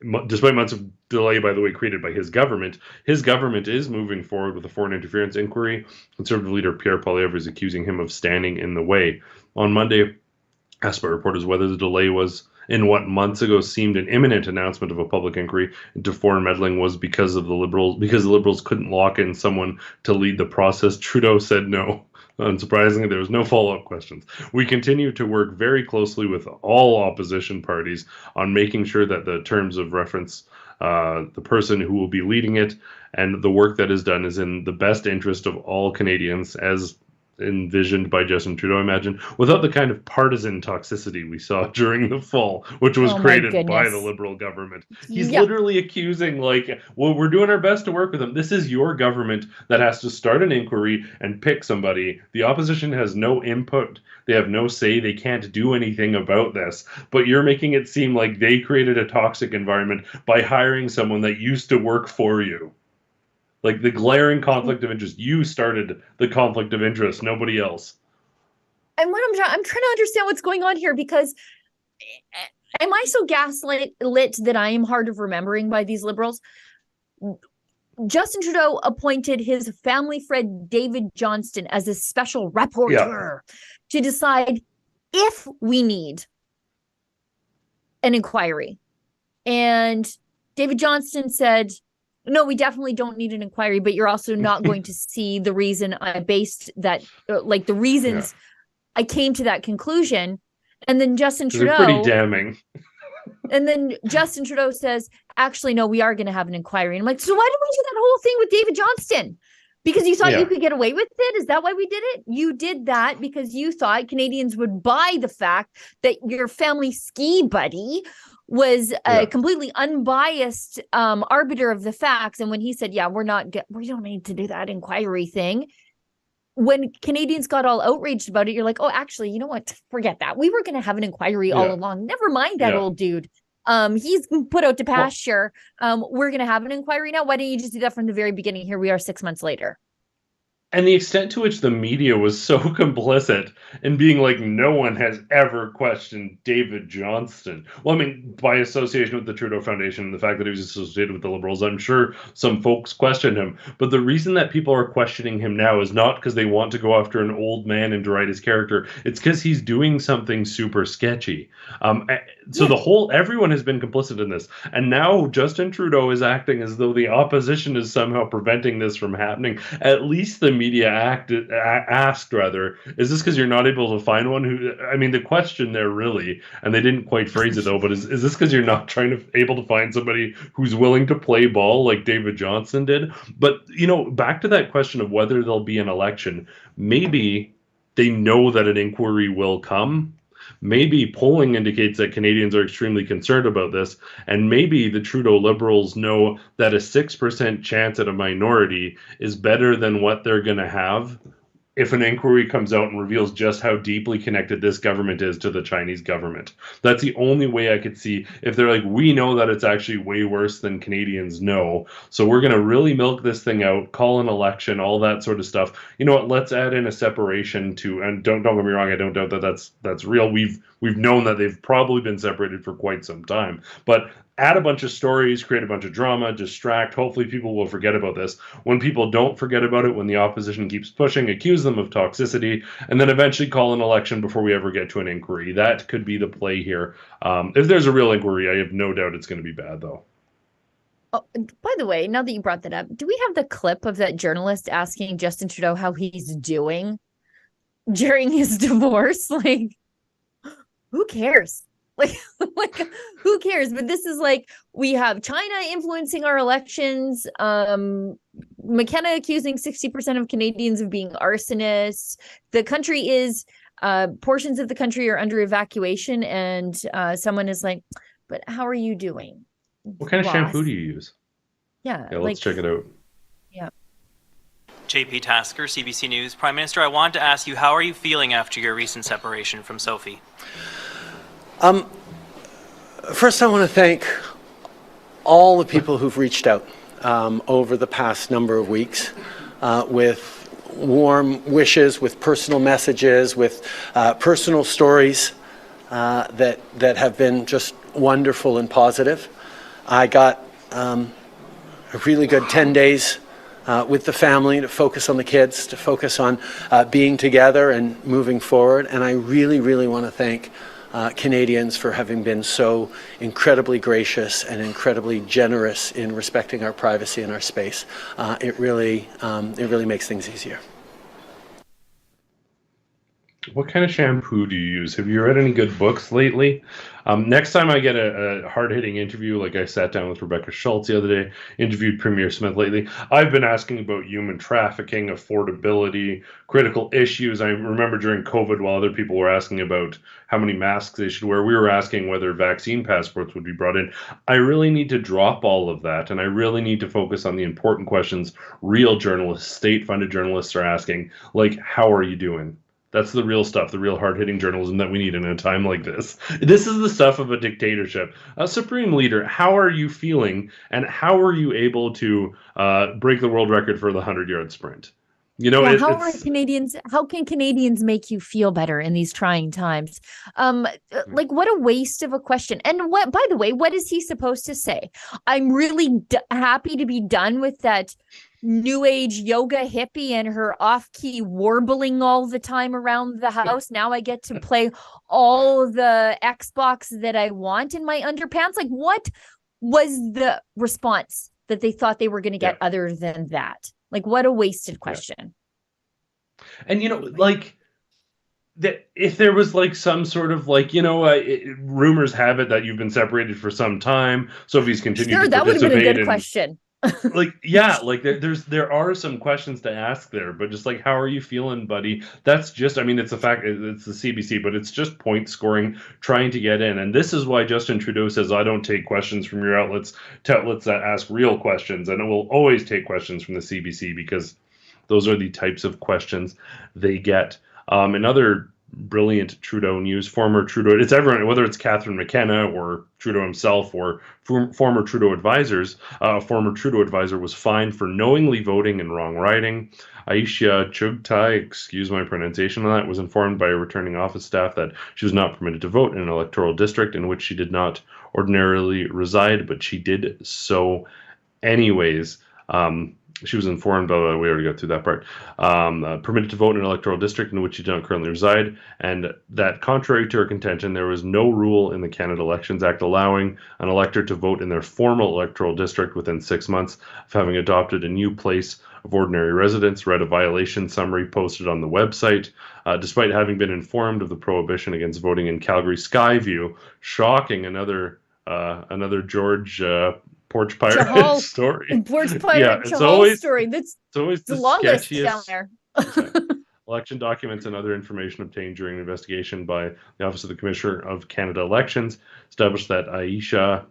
by the way, created by his government is moving forward with a foreign interference inquiry. Conservative leader Pierre Poilievre is accusing him of standing in the way. On Monday, asked by reporters whether the delay was in what months ago seemed an imminent announcement of a public inquiry into foreign meddling was because the Liberals couldn't lock in someone to lead the process, Trudeau said no. Unsurprisingly, there was no follow-up questions. We continue to work very closely with all opposition parties on making sure that the terms of reference, the person who will be leading it, and the work that is done is in the best interest of all Canadians, as envisioned by Justin Trudeau, I imagine, without the kind of partisan toxicity we saw during the fall, which was created by the Liberal government. He's literally accusing, like, well, we're doing our best to work with them. This is your government that has to start an inquiry and pick somebody. The opposition has no input. They have no say. They can't do anything about this. But you're making it seem like they created a toxic environment by hiring someone that used to work for you. Like the glaring conflict of interest. You started the conflict of interest, nobody else. And what I'm trying to understand what's going on here, because am I so gaslit that I am hard of remembering by these Liberals? Justin Trudeau appointed his family friend David Johnston as a special rapporteur to decide if we need an inquiry. And David Johnston said, no, we definitely don't need an inquiry, but you're also not going to see the reason I based that, like the reasons I came to that conclusion. And then Justin Trudeau... They're pretty damning. And then Justin Trudeau says, actually, no, we are going to have an inquiry. And I'm like, so why did we do that whole thing with David Johnston? Because you thought you could get away with it? Is that why we did it? You did that because you thought Canadians would buy the fact that your family ski buddy was a completely unbiased arbiter of the facts. And when he said, we don't need to do that inquiry thing. When Canadians got all outraged about it, you're like, oh, actually, you know what? Forget that. We were going to have an inquiry all along. Never mind that old dude. He's put out to pasture. We're going to have an inquiry now. Why didn't you just do that from the very beginning? Here we are 6 months later. And the extent to which the media was so complicit in being like, no one has ever questioned David Johnston. Well, I mean, by association with the Trudeau Foundation and the fact that he was associated with the Liberals, I'm sure some folks questioned him. But the reason that people are questioning him now is not because they want to go after an old man and deride his character. It's because he's doing something super sketchy. So everyone has been complicit in this. And now Justin Trudeau is acting as though the opposition is somehow preventing this from happening. At least the media asked, rather, is this because you're not able to find one who, I mean, the question there really, and they didn't quite phrase it though, but is this because you're not able to find somebody who's willing to play ball like David Johnston did? But, back to that question of whether there'll be an election, maybe they know that an inquiry will come. Maybe polling indicates that Canadians are extremely concerned about this, and maybe the Trudeau Liberals know that a 6% chance at a minority is better than what they're going to have if an inquiry comes out and reveals just how deeply connected this government is to the Chinese government. That's the only way I could see. If they're like, we know that it's actually way worse than Canadians know, so we're going to really milk this thing out, call an election, all that sort of stuff. You know what? Let's add in a separation to, and don't get me wrong, I don't doubt that that's real. We've known that they've probably been separated for quite some time, but add a bunch of stories, create a bunch of drama, distract. Hopefully people will forget about this. When people don't forget about it, when the opposition keeps pushing, accuse them of toxicity, and then eventually call an election before we ever get to an inquiry. That could be the play here. If there's a real inquiry, I have no doubt it's going to be bad, though. Oh, by the way, now that you brought that up, do we have the clip of that journalist asking Justin Trudeau how he's doing during his divorce? Like, who cares? Like, who cares? But this is like, we have China influencing our elections. McKenna accusing 60% of Canadians of being arsonists. The country is, portions of the country are under evacuation, and someone is like, but how are you doing? What kind of shampoo do you use? Yeah, let's check it out. Yeah. JP Tasker, CBC News. Prime Minister, I wanted to ask you, how are you feeling after your recent separation from Sophie? First, I want to thank all the people who've reached out over the past number of weeks with warm wishes, with personal messages, with personal stories that have been just wonderful and positive. I got a really good 10 days with the family to focus on the kids, to focus on being together and moving forward. And I really, really want to thank Canadians for having been so incredibly gracious and incredibly generous in respecting our privacy and our space. It really makes things easier. What kind of shampoo do you use? Have you read any good books lately? Next time I get a hard-hitting interview, like I sat down with Rebecca Schultz the other day, interviewed Premier Smith lately, I've been asking about human trafficking, affordability, critical issues. I remember during COVID, while other people were asking about how many masks they should wear, we were asking whether vaccine passports would be brought in. I really need to drop all of that, and I really need to focus on the important questions real journalists, state-funded journalists are asking, like, how are you doing? That's the real stuff, the real hard-hitting journalism that we need in a time like this. This is the stuff of a dictatorship. A supreme leader, how are you feeling, and how are you able to break the world record for the 100-yard sprint? How can Canadians make you feel better in these trying times? Like, what a waste of a question. And by the way, what is he supposed to say? I'm really happy to be done with that new age yoga hippie and her off-key warbling all the time around the house. Now I get to play all the Xbox that I want in my underpants. Like, what was the response that they thought they were going to get other than that? Like, what a wasted question. And, like, that if there was like some sort of like, rumors have it that you've been separated for some time. So if he's continued to that would have been a good question. There are some questions to ask there, but just like, how are you feeling, buddy? That's just, it's a fact, it's the CBC, but it's just point scoring, trying to get in. And this is why Justin Trudeau says, I don't take questions from your outlets to outlets that ask real questions. And it will always take questions from the CBC because those are the types of questions they get. In other brilliant Trudeau news. Former Trudeau, it's everyone, whether it's Catherine McKenna or Trudeau himself or former Trudeau advisors. Former Trudeau advisor was fined for knowingly voting in wrong riding. Aisha Chugtai, excuse my pronunciation on that, was informed by a returning office staff that she was not permitted to vote in an electoral district in which she did not ordinarily reside, but she did so anyways. She was informed, we already got through that part, permitted to vote in an electoral district in which she does not currently reside, and that contrary to her contention, there was no rule in the Canada Elections Act allowing an elector to vote in their formal electoral district within 6 months of having adopted a new place of ordinary residence, read a violation summary posted on the website. Despite having been informed of the prohibition against voting in Calgary Skyview, shocking, another George Porch Pirate Chahal, story. Porch Pirate Chahal story. That's it's always the lawless sketchiest down there. election documents and other information obtained during an investigation by the Office of the Commissioner of Canada Elections established that Aisha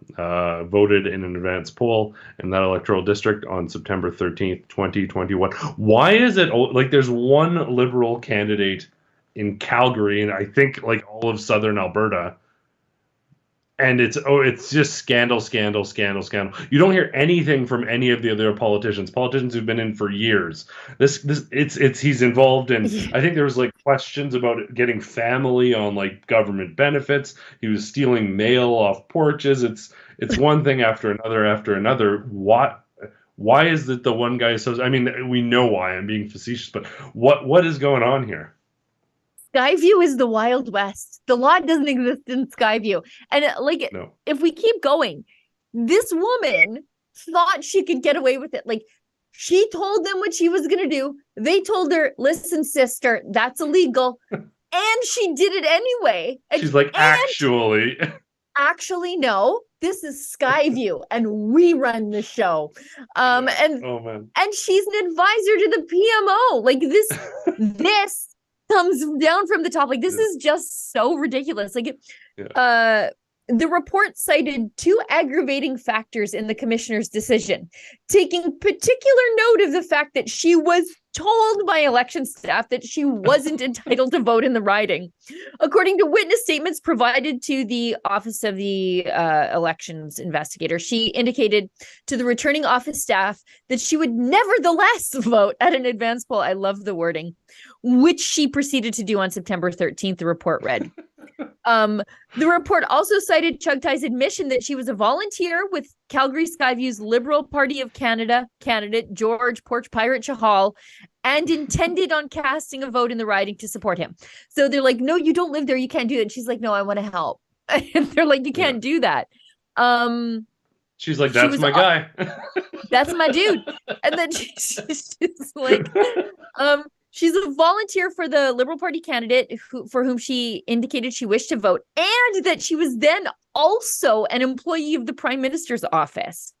voted in an advance poll in that electoral district on September 13th, 2021. Why is it like there's one Liberal candidate in Calgary and I think like all of Southern Alberta? And it's just scandal. You don't hear anything from any of the other politicians who've been in for years. He's involved in. I think there was like questions about getting family on like government benefits. He was stealing mail off porches. It's one thing after another. Why is it the one guy so? I mean, we know why. I'm being facetious, but what is going on here? Skyview is the Wild West. The law doesn't exist in Skyview. And if we keep going, this woman thought she could get away with it. Like, she told them what she was going to do. They told her, listen, sister, that's illegal. And she did it anyway. She's like, actually, no, this is Skyview and we run the show. And she's an advisor to the PMO. Like this comes down from the top. Like, this is just so ridiculous. Like, the report cited two aggravating factors in the commissioner's decision, taking particular note of the fact that she was told by election staff that she wasn't entitled to vote in the riding. According to witness statements provided to the Office of the Elections Investigator, she indicated to the returning office staff that she would nevertheless vote at an advance poll. I love the wording, which she proceeded to do on September 13th, the report read. The report also cited Chugtai's admission that she was a volunteer with Calgary Skyview's Liberal Party of Canada candidate George Porch Pirate Chahal and intended on casting a vote in the riding to support him. So they're like, no, you don't live there. You can't do it. And she's like, no, I want to help. And they're like, you can't do that. She's like, that's my guy. That's my dude. And then she's like, she's a volunteer for the Liberal Party candidate for whom she indicated she wished to vote, and that she was then also an employee of the Prime Minister's office.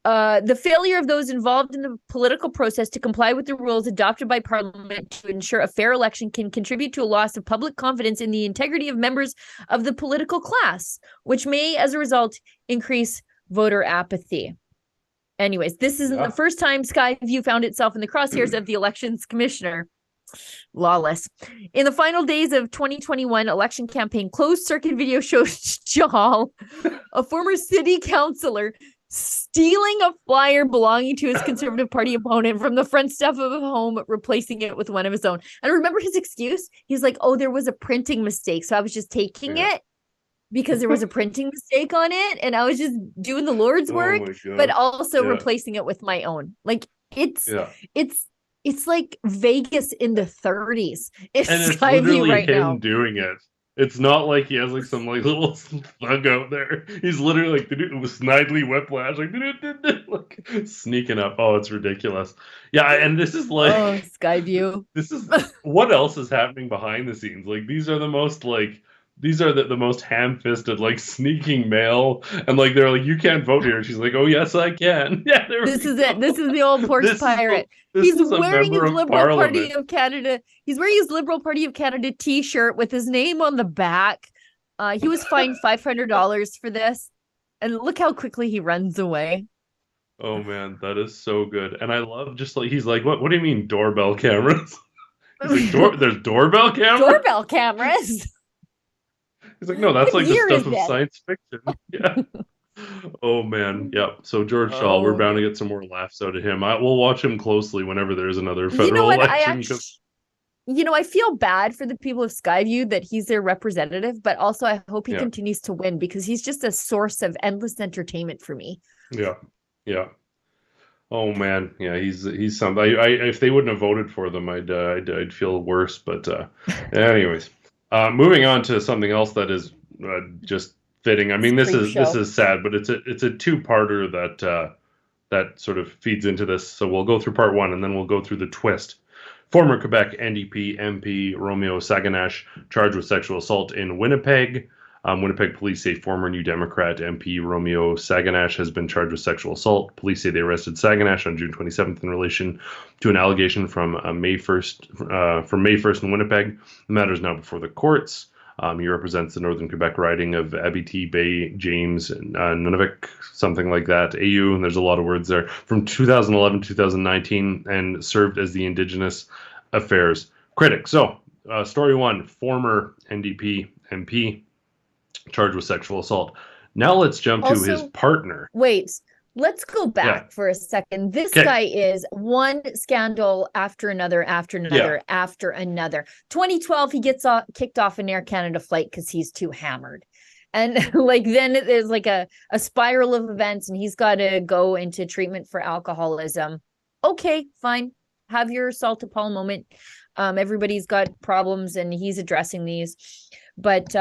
The failure of those involved in the political process to comply with the rules adopted by Parliament to ensure a fair election can contribute to a loss of public confidence in the integrity of members of the political class, which may, as a result, increase voter apathy. Anyways, this isn't the first time Skyview found itself in the crosshairs of the elections commissioner. Lawless. In the final days of 2021 election campaign, closed circuit video shows Chahal, a former city councillor, stealing a flyer belonging to his Conservative Party opponent from the front step of a home, replacing it with one of his own. And remember his excuse? He's like, oh, there was a printing mistake, so I was just taking it because there was a printing mistake on it, and I was just doing the Lord's work, but also replacing it with my own. Like, it's like Vegas in the 30s. And it's literally right him now doing it. It's not like he has like some like little thug out there. He's literally like with snidely whiplash, like sneaking up. Oh, it's ridiculous. Yeah, and this is like Skyview. This is what else is happening behind the scenes. Like, these are the most ham-fisted, like, sneaking mail, and like they're like, you can't vote here. And she's like, oh yes, I can. Yeah, this is it. This is the old Porch Pirate. He's wearing his Liberal Party of Canada. He's wearing his Liberal Party of Canada T-shirt with his name on the back. He was fined $500 for this, and look how quickly he runs away. Oh man, that is so good. And I love just like he's like, what do you mean doorbell cameras? He's like, there's doorbell cameras? Doorbell cameras? He's like, no, that's What like the year stuff is of this? science fiction. Yeah. Oh man, yeah. So George Shaw, we're Oh. bound to get some more laughs out of him. We'll watch him closely whenever there's another You know federal what? election. I feel bad for the people of Skyview that he's their representative, but also I hope he continues to win because he's just a source of endless entertainment for me. Yeah, yeah. Oh man, yeah. He's something. If they wouldn't have voted for them, I'd feel worse. But anyways, moving on to something else that is just fitting. I mean, this is sad, but it's a two-parter that sort of feeds into this. So we'll go through part one, and then we'll go through the twist. Former Quebec NDP MP Romeo Saganash charged with sexual assault in Winnipeg. Winnipeg police say former New Democrat MP Romeo Saganash has been charged with sexual assault. Police say they arrested Saganash on June 27th in relation to an allegation from May 1st in Winnipeg. The matter is now before the courts. He represents the Northern Quebec riding of Abitibi, Bay, James, Nunavik, something like that. AU, and there's a lot of words there, from 2011 to 2019, and served as the Indigenous Affairs critic. So, story one, former NDP MP charged with sexual assault. Now let's jump to his partner. Wait, let's go back for a second. This guy is one scandal after another, after another, after another. 2012, he gets kicked off an Air Canada flight because he's too hammered. And then there's like a spiral of events and he's got to go into treatment for alcoholism. Okay, fine. Have your Saul to Paul moment. Everybody's got problems and he's addressing these. But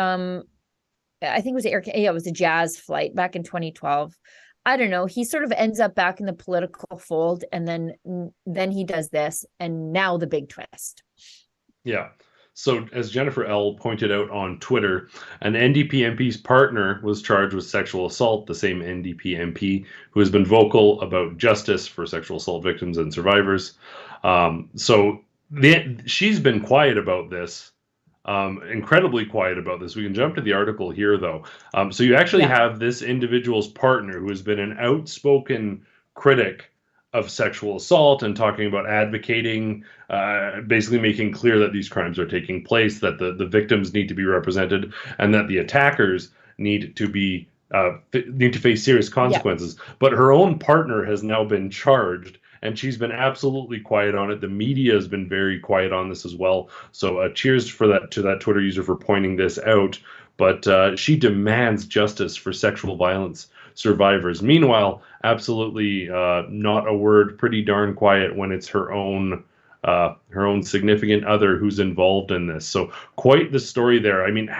I think it was a Jazz flight back in 2012. I don't know. He sort of ends up back in the political fold, and then he does this, and now the big twist. Yeah. So as Jennifer L. pointed out on Twitter, an NDP MP's partner was charged with sexual assault, the same NDP MP who has been vocal about justice for sexual assault victims and survivors. She's been quiet about this. Incredibly quiet about this. We can jump to the article here, though. So you actually have this individual's partner who has been an outspoken critic of sexual assault and talking about advocating, basically making clear that these crimes are taking place, that the victims need to be represented, and that the attackers need to face serious consequences. But her own partner has now been charged, and she's been absolutely quiet on it. The media has been very quiet on this as well. So cheers to that Twitter user for pointing this out. But she demands justice for sexual violence survivors. Meanwhile, absolutely not a word, pretty darn quiet when it's her own significant other who's involved in this. So quite the story there. I mean,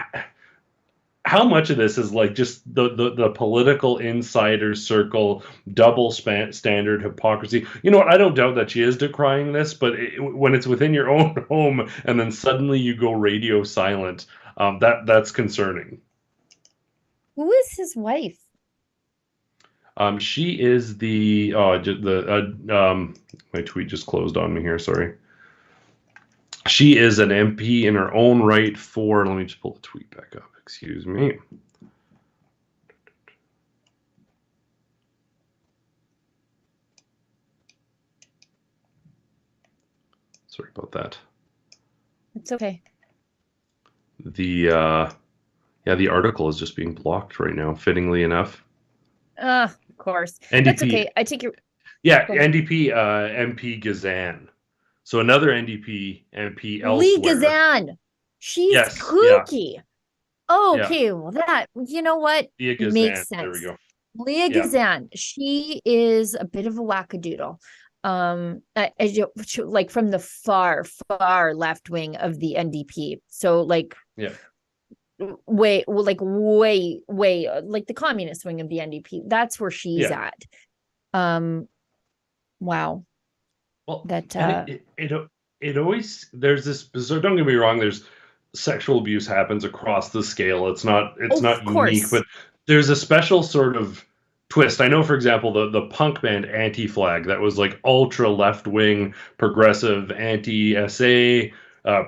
how much of this is like just the political insider circle, double standard hypocrisy? You know what? I don't doubt that she is decrying this, but when it's within your own home and then suddenly you go radio silent, that's concerning. Who is his wife? She is my tweet just closed on me here. Sorry. She is an MP in her own right for. Let me just pull the tweet back up. Excuse me. Sorry about that. It's okay. The article is just being blocked right now, fittingly enough. Of course. NDP, that's okay. I take your. Yeah, NDP MP Gazan. So another NDP MP elsewhere. Lee Gazan. She's kooky. Yeah. Okay, well that, you know what? Gazan, makes sense. There we go. Leah Gazan, she is a bit of a wackadoodle. Like from the far left wing of the NDP. So like way like the communist wing of the NDP. That's where she's at. Wow. Well, that it always, there's this, so don't get me wrong, there's sexual abuse happens across the scale. It's not unique, but there's a special sort of twist. I know, for example, the punk band Anti-Flag, that was like ultra left-wing, progressive, anti-SA,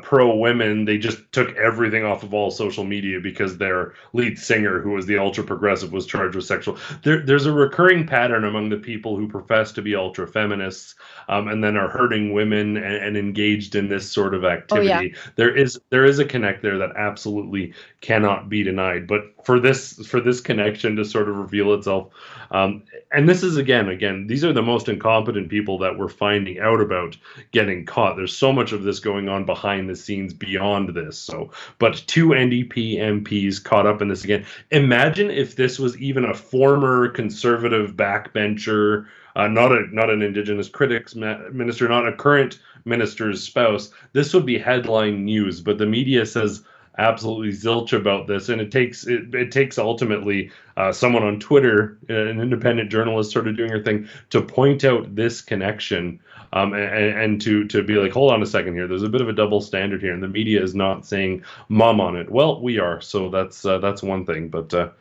pro-women, they just took everything off of all social media because their lead singer, who was the ultra-progressive, was charged with sexual. There's a recurring pattern among the people who profess to be ultra-feminists and then are hurting women and engaged in this sort of activity. Oh, yeah. There is a connect there that absolutely cannot be denied. But for this connection to sort of reveal itself, and this is again, these are the most incompetent people that we're finding out about getting caught. There's so much of this going on behind the scenes beyond this. So, but 2 NDP MPs caught up in this again. Imagine if this was even a former conservative backbencher, not an Indigenous critics minister, not a current minister's spouse. This would be headline news, but the media says absolutely zilch about this, and it takes ultimately someone on Twitter, an independent journalist, sort of doing her thing to point out this connection, and to be like, hold on a second here, there's a bit of a double standard here, and the media is not saying mom on it. Well, we are, so that's one thing, but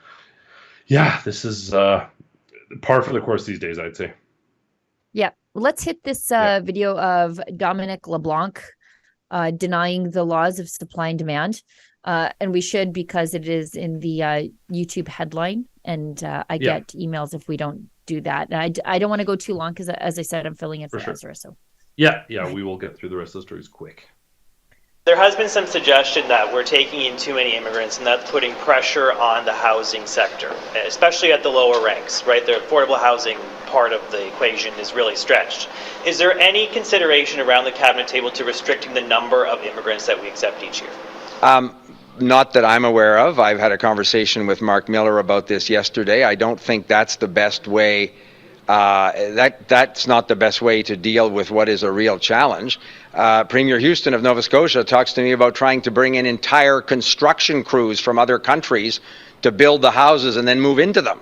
yeah, this is par for the course these days, I'd say. Yeah, let's hit this video of Dominic LeBlanc denying the laws of supply and demand. And we should, because it is in the YouTube headline, and I get emails if we don't do that. And I don't want to go too long because, as I said, I'm filling in for Ezra. So yeah, we will get through the rest of the stories quick. There has been some suggestion that we're taking in too many immigrants, and that's putting pressure on the housing sector, especially at the lower ranks, right? The affordable housing part of the equation is really stretched. Is there any consideration around the cabinet table to restricting the number of immigrants that we accept each year? Not that I'm aware of. I've had a conversation with Mark Miller about this yesterday. I don't think that's the best way. That's not the best way to deal with what is a real challenge. Premier Houston of Nova Scotia talks to me about trying to bring in entire construction crews from other countries to build the houses and then move into them.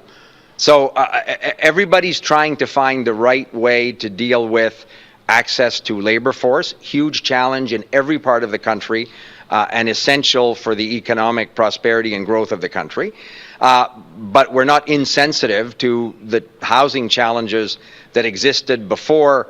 So everybody's trying to find the right way to deal with access to labor force. Huge challenge in every part of the country, and essential for the economic prosperity and growth of the country. But we're not insensitive to the housing challenges that existed before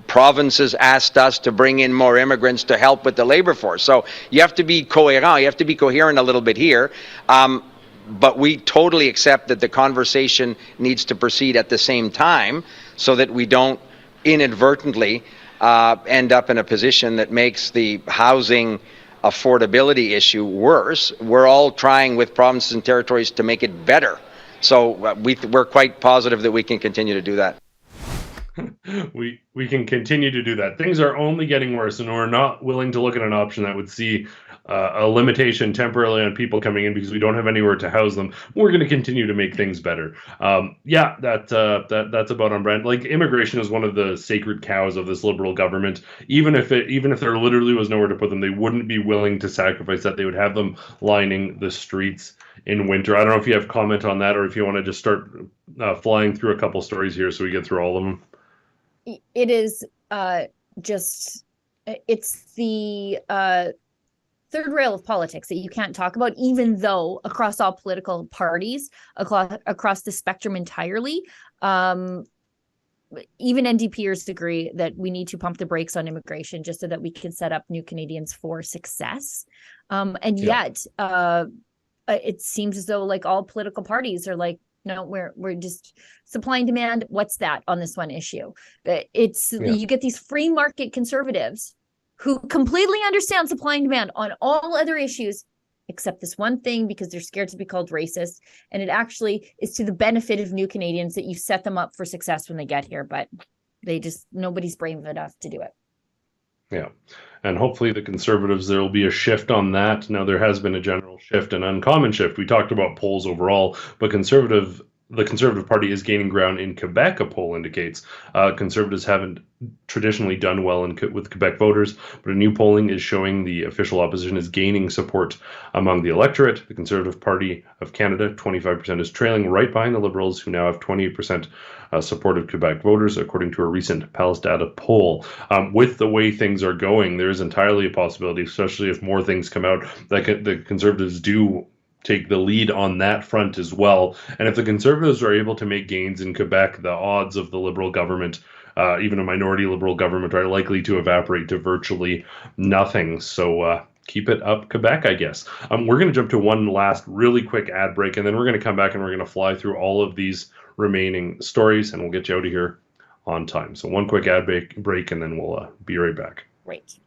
provinces asked us to bring in more immigrants to help with the labor force. So you have to be coherent, you have to be coherent a little bit here. But we totally accept that the conversation needs to proceed at the same time so that we don't inadvertently end up in a position that makes the housing affordability issue worse. We're all trying with provinces and territories to make it better. So we're quite positive that we can continue to do that. We can continue to do that. Things are only getting worse, and we're not willing to look at an option that would see a limitation temporarily on people coming in because we don't have anywhere to house them. We're going to continue to make things better. That's about on brand. Like, immigration is one of the sacred cows of this Liberal government. Even if there literally was nowhere to put them, they wouldn't be willing to sacrifice that. They would have them lining the streets in winter. I don't know if you have comment on that, or if you want to just start flying through a couple stories here so we get through all of them. It is it's the third rail of politics that you can't talk about, even though across all political parties, across the spectrum entirely, even NDPers agree that we need to pump the brakes on immigration just so that we can set up new Canadians for success. Yet it seems as though, like, all political parties are like, no, we're just supply and demand. What's that on this one issue? You get these free market conservatives who completely understand supply and demand on all other issues, except this one thing, because they're scared to be called racist. And it actually is to the benefit of new Canadians that you set them up for success when they get here, but nobody's brave enough to do it. Yeah. And hopefully the Conservatives, there will be a shift on that. Now, there has been a general shift, an uncommon shift. We talked about polls overall, but the Conservative Party is gaining ground in Quebec, a poll indicates. Conservatives haven't traditionally done well with Quebec voters, but a new polling is showing the official opposition is gaining support among the electorate. The Conservative Party of Canada, 25%, is trailing right behind the Liberals, who now have 28% support of Quebec voters, according to a recent Pulse Data poll. With the way things are going, there is entirely a possibility, especially if more things come out, that the Conservatives do take the lead on that front as well. And if the Conservatives are able to make gains in Quebec, the odds of the Liberal government even a minority Liberal government, are likely to evaporate to virtually nothing. So keep it up, Quebec, I guess. We're going to jump to one last really quick ad break, and then we're going to come back and we're going to fly through all of these remaining stories, and we'll get you out of here on time. So one quick ad break, and then we'll be right back. Right.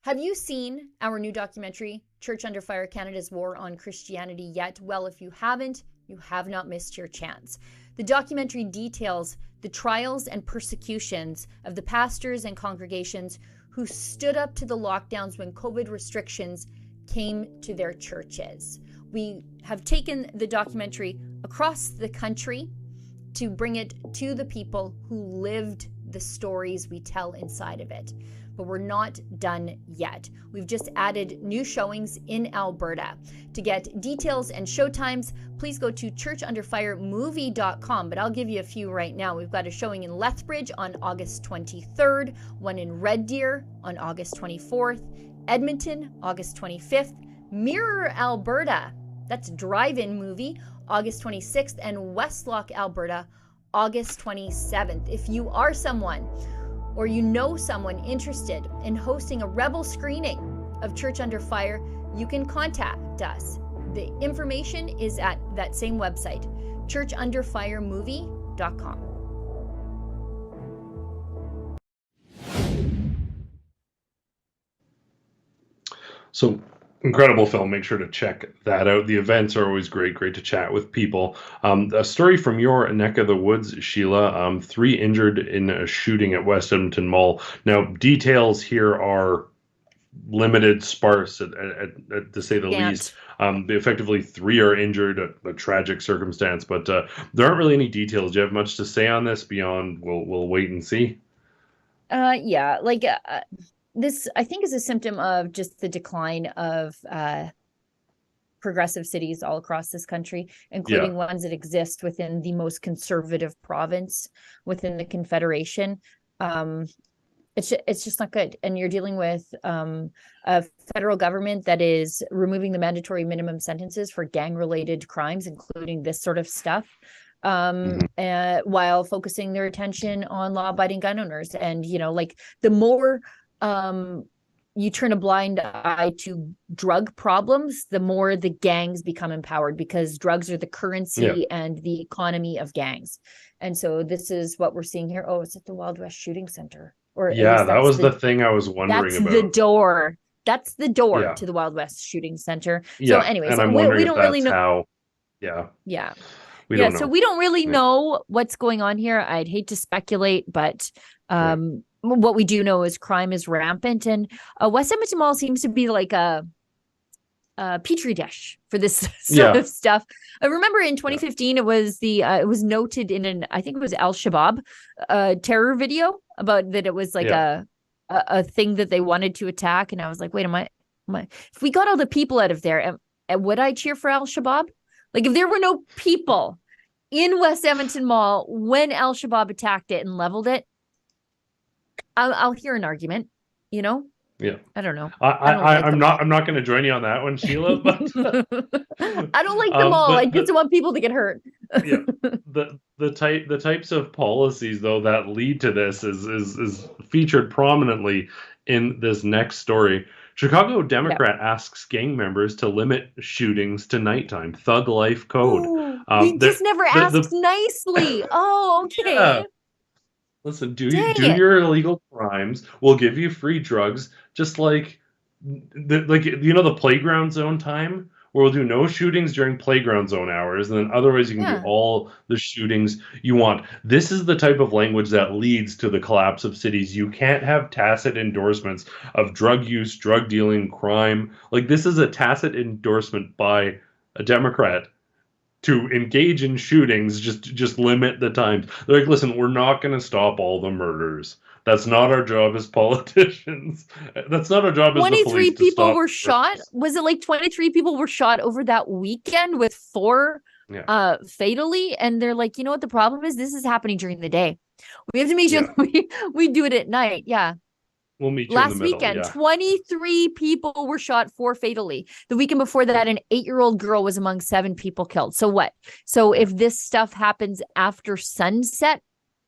Have you seen our new documentary, Church Under Fire, Canada's War on Christianity yet? Well, if you haven't, you have not missed your chance. The documentary details the trials and persecutions of the pastors and congregations who stood up to the lockdowns when COVID restrictions came to their churches. We have taken the documentary across the country to bring it to the people who lived the stories we tell inside of it. But we're not done yet. We've just added new showings in Alberta. To get details and showtimes, please go to churchunderfiremovie.com, but I'll give you a few right now. We've got a showing in Lethbridge on August 23rd, one in Red Deer on August 24th, Edmonton, August 25th, Mirror, Alberta, that's drive-in movie, August 26th, and Westlock, Alberta, August 27th. If you are someone or you know someone interested in hosting a Rebel screening of Church Under Fire, you can contact us. The information is at that same website, churchunderfiremovie.com. So incredible film. Make sure to check that out. The events are always great to chat with people. A story from your neck of the woods, Sheila. 3 injured in a shooting at West Edmonton Mall. Now, details here are limited, sparse, to say the least. Effectively, 3 are injured, a tragic circumstance, but there aren't really any details. Do you have much to say on this beyond we'll wait and see? This, I think, is a symptom of just the decline of progressive cities all across this country, including ones that exist within the most conservative province within the Confederation. It's just not good. And you're dealing with a federal government that is removing the mandatory minimum sentences for gang-related crimes, including this sort of stuff, while focusing their attention on law-abiding gun owners. And, the more you turn a blind eye to drug problems, the more the gangs become empowered, because drugs are the currency and the economy of gangs. And so this is what we're seeing here. Oh, it's at the Wild West Shooting Center. That was the thing I was wondering about. That's the door to the Wild West Shooting Center. Yeah. So anyways, and I'm we wondering don't if really that's know. We don't know. So we don't really know what's going on here. I'd hate to speculate, but what we do know is crime is rampant, and West Edmonton Mall seems to be like a petri dish for this sort of stuff. I remember in 2015, it was it was noted in I think it was Al-Shabaab terror video about that. It was like a thing that they wanted to attack, and I was like, wait, if we got all the people out of there, would I cheer for Al-Shabaab? Like, if there were no people in West Edmonton Mall when Al-Shabaab attacked it and leveled it, I'll hear an argument, Yeah. I don't know. I'm not going to join you on that one, Sheila. But I don't like the mall. I just want people to get hurt. The types of policies though that lead to this is featured prominently in this next story. Chicago Democrat asks gang members to limit shootings to nighttime. Thug life code. He just never asks nicely. Oh, okay. Yeah. Listen, do your illegal crimes. We'll give you free drugs, just like the playground zone time, where we'll do no shootings during playground zone hours, and then otherwise you can do all the shootings you want. This is the type of language that leads to the collapse of cities. You can't have tacit endorsements of drug use, drug dealing, crime. Like, this is a tacit endorsement by a Democrat to engage in shootings, just limit the times. They're like, listen, we're not going to stop all the murders. That's not our job as politicians. That's not our job as the police. 23 people were shot. Was it like 23 people were shot over that weekend, with 4 fatally? And they're like, you know what the problem is? This is happening during the day. We have to make sure we do it at night. Yeah. We'll meet you Last in the middle. weekend, Yeah. 23 people were shot, 4 fatally. The weekend before that, an 8-year-old girl was among 7 people killed. So what? So if this stuff happens after sunset,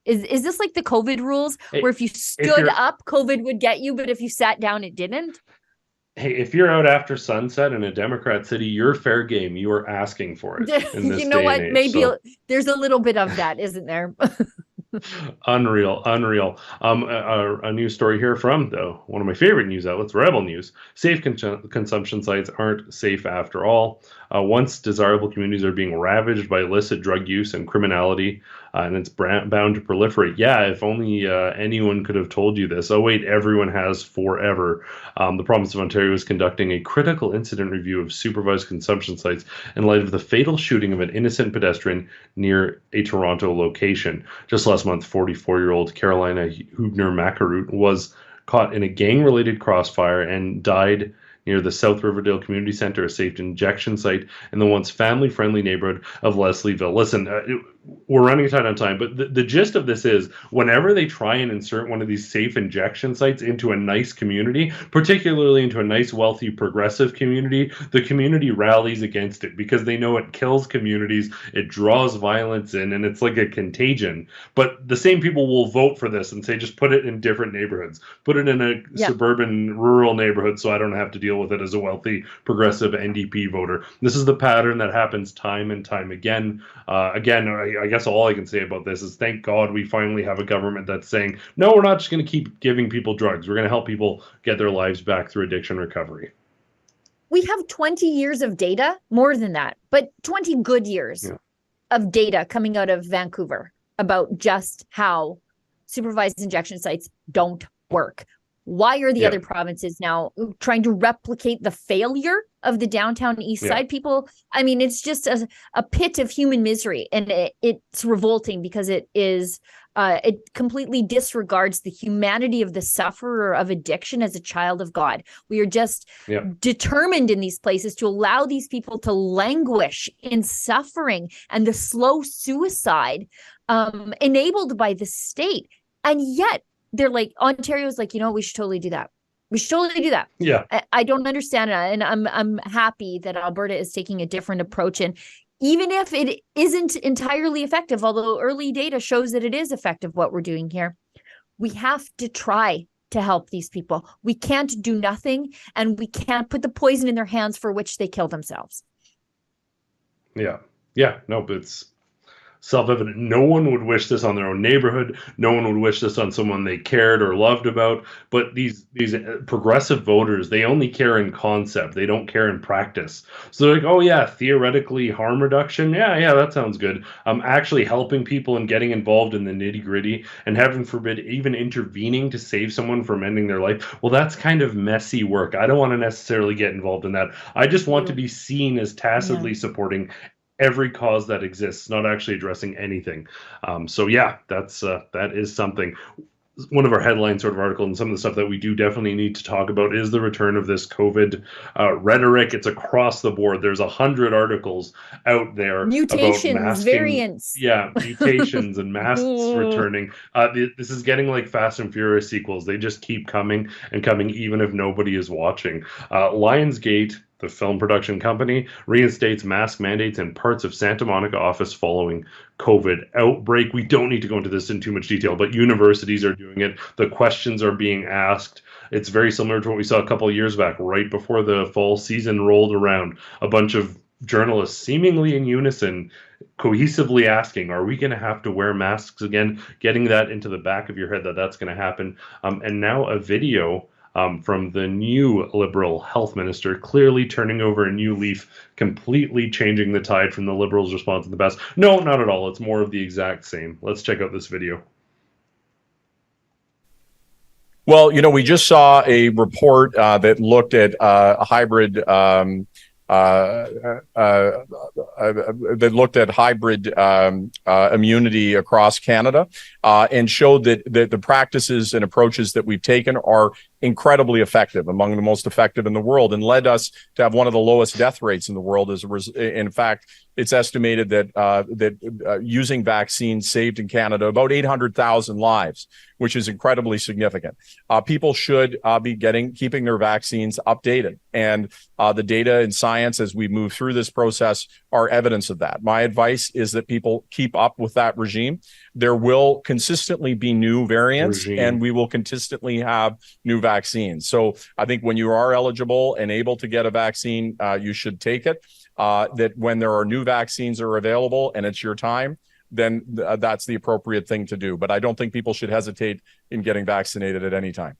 is this like the COVID rules where if you stood up, COVID would get you, but if you sat down, it didn't? Hey, if you're out after sunset in a Democrat city, you're fair game. You are asking for it. In this You know day what? and age, Maybe so. there's a little bit of that, isn't there? Unreal. A news story here from, though, one of my favorite news outlets, Rebel News. Safe consumption sites aren't safe after all. Once desirable communities are being ravaged by illicit drug use and criminality, and it's bound to proliferate. Yeah, if only anyone could have told you this. Oh, wait, everyone has forever. The province of Ontario is conducting a critical incident review of supervised consumption sites in light of the fatal shooting of an innocent pedestrian near a Toronto location. Just last month, 44-year-old Carolina Hubner-Macaroot was caught in a gang-related crossfire and died near the South Riverdale Community Centre, a safe injection site in the once family-friendly neighborhood of Leslieville. Listen, we're running tight on time, but the gist of this is whenever they try and insert one of these safe injection sites into a nice community, particularly into a nice, wealthy, progressive community, the community rallies against it because they know it kills communities, it draws violence in, and it's like a contagion. But the same people will vote for this and say, just put it in different neighborhoods. Put it in a suburban, rural neighborhood so I don't have to deal with it as a wealthy, progressive NDP voter. This is the pattern that happens time and time again. I guess all I can say about this is thank God we finally have a government that's saying, no, we're not just going to keep giving people drugs. We're going to help people get their lives back through addiction recovery. We have 20 years of data, more than that, but 20 good years of data coming out of Vancouver about just how supervised injection sites don't work. Why are the other provinces now trying to replicate the failure of the downtown east side people? I mean, it's just a pit of human misery, and it's revolting because it completely disregards the humanity of the sufferer of addiction as a child of God. We are just determined in these places to allow these people to languish in suffering and the slow suicide enabled by the state. And yet, they're like, Ontario's like, we should totally do that. We should totally do that. Yeah. I don't understand it. And I'm happy that Alberta is taking a different approach. And even if it isn't entirely effective, although early data shows that it is effective, what we're doing here, we have to try to help these people. We can't do nothing, and we can't put the poison in their hands for which they kill themselves. Yeah. No, but it's self-evident. No one would wish this on their own neighborhood. No one would wish this on someone they cared or loved about. But these progressive voters, they only care in concept. They don't care in practice. So they're like, oh yeah, theoretically harm reduction. Yeah, that sounds good. Actually helping people and getting involved in the nitty-gritty and heaven forbid even intervening to save someone from ending their life. Well, that's kind of messy work. I don't want to necessarily get involved in that. I just want to be seen as tacitly supporting every cause that exists, not actually addressing anything. That is something. One of our headline sort of articles and some of the stuff that we do definitely need to talk about is the return of this COVID rhetoric. It's across the board. There's 100 articles out there. Mutations, about masking, variants. Yeah, mutations and masks returning. This is getting like Fast and Furious sequels. They just keep coming and coming, even if nobody is watching. Lionsgate, the film production company, reinstates mask mandates in parts of Santa Monica office following COVID outbreak. We don't need to go into this in too much detail, but universities are doing it. The questions are being asked. It's very similar to what we saw a couple of years back, right before the fall season rolled around. A bunch of journalists seemingly in unison, cohesively asking, are we going to have to wear masks again? Getting that into the back of your head that's going to happen. And now a video from the new Liberal health minister, clearly turning over a new leaf, completely changing the tide from the Liberals' response in the past. No, not at all. It's more of the exact same. Let's check out this video. Well, we just saw a report that looked at hybrid immunity across Canada and showed that the practices and approaches that we've taken are incredibly effective, among the most effective in the world, and led us to have one of the lowest death rates in the world. In fact, it's estimated that using vaccines saved in Canada about 800,000 lives, which is incredibly significant. People should be keeping their vaccines updated, and the data and science as we move through this process are evidence of that. My advice is that people keep up with that regime. There will consistently be new variants, and we will consistently have new vaccines. So I think when you are eligible and able to get a vaccine, you should take it. That when there are new vaccines are available and it's your time, then that's the appropriate thing to do. But I don't think people should hesitate in getting vaccinated at any time.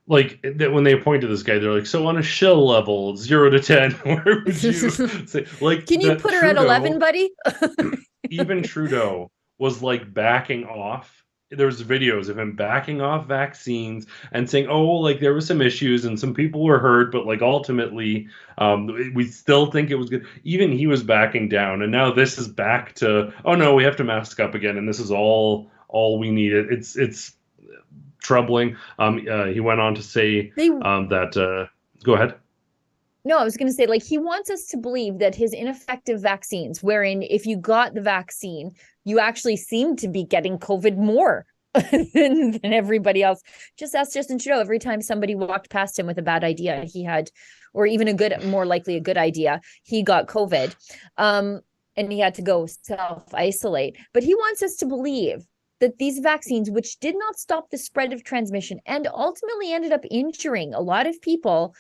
Like when they appointed this guy, they're like, so on a shill level, 0 to 10, where would you say? Like, can you put her at 11, buddy? Even Trudeau was like backing off. There's videos of him backing off vaccines and saying, oh, like there were some issues and some people were hurt, but like ultimately we still think it was good. Even he was backing down, and now this is back to, oh no, we have to mask up again, and this is all we need. It's troubling. He went on to say that go ahead. No, I was going to say, like, he wants us to believe that his ineffective vaccines, wherein if you got the vaccine, you actually seem to be getting COVID more than everybody else. Just ask Justin Trudeau. Every time somebody walked past him with a bad idea, he had, or even more likely a good idea, he got COVID. And he had to go self-isolate. But he wants us to believe that these vaccines, which did not stop the spread of transmission and ultimately ended up injuring a lot of people,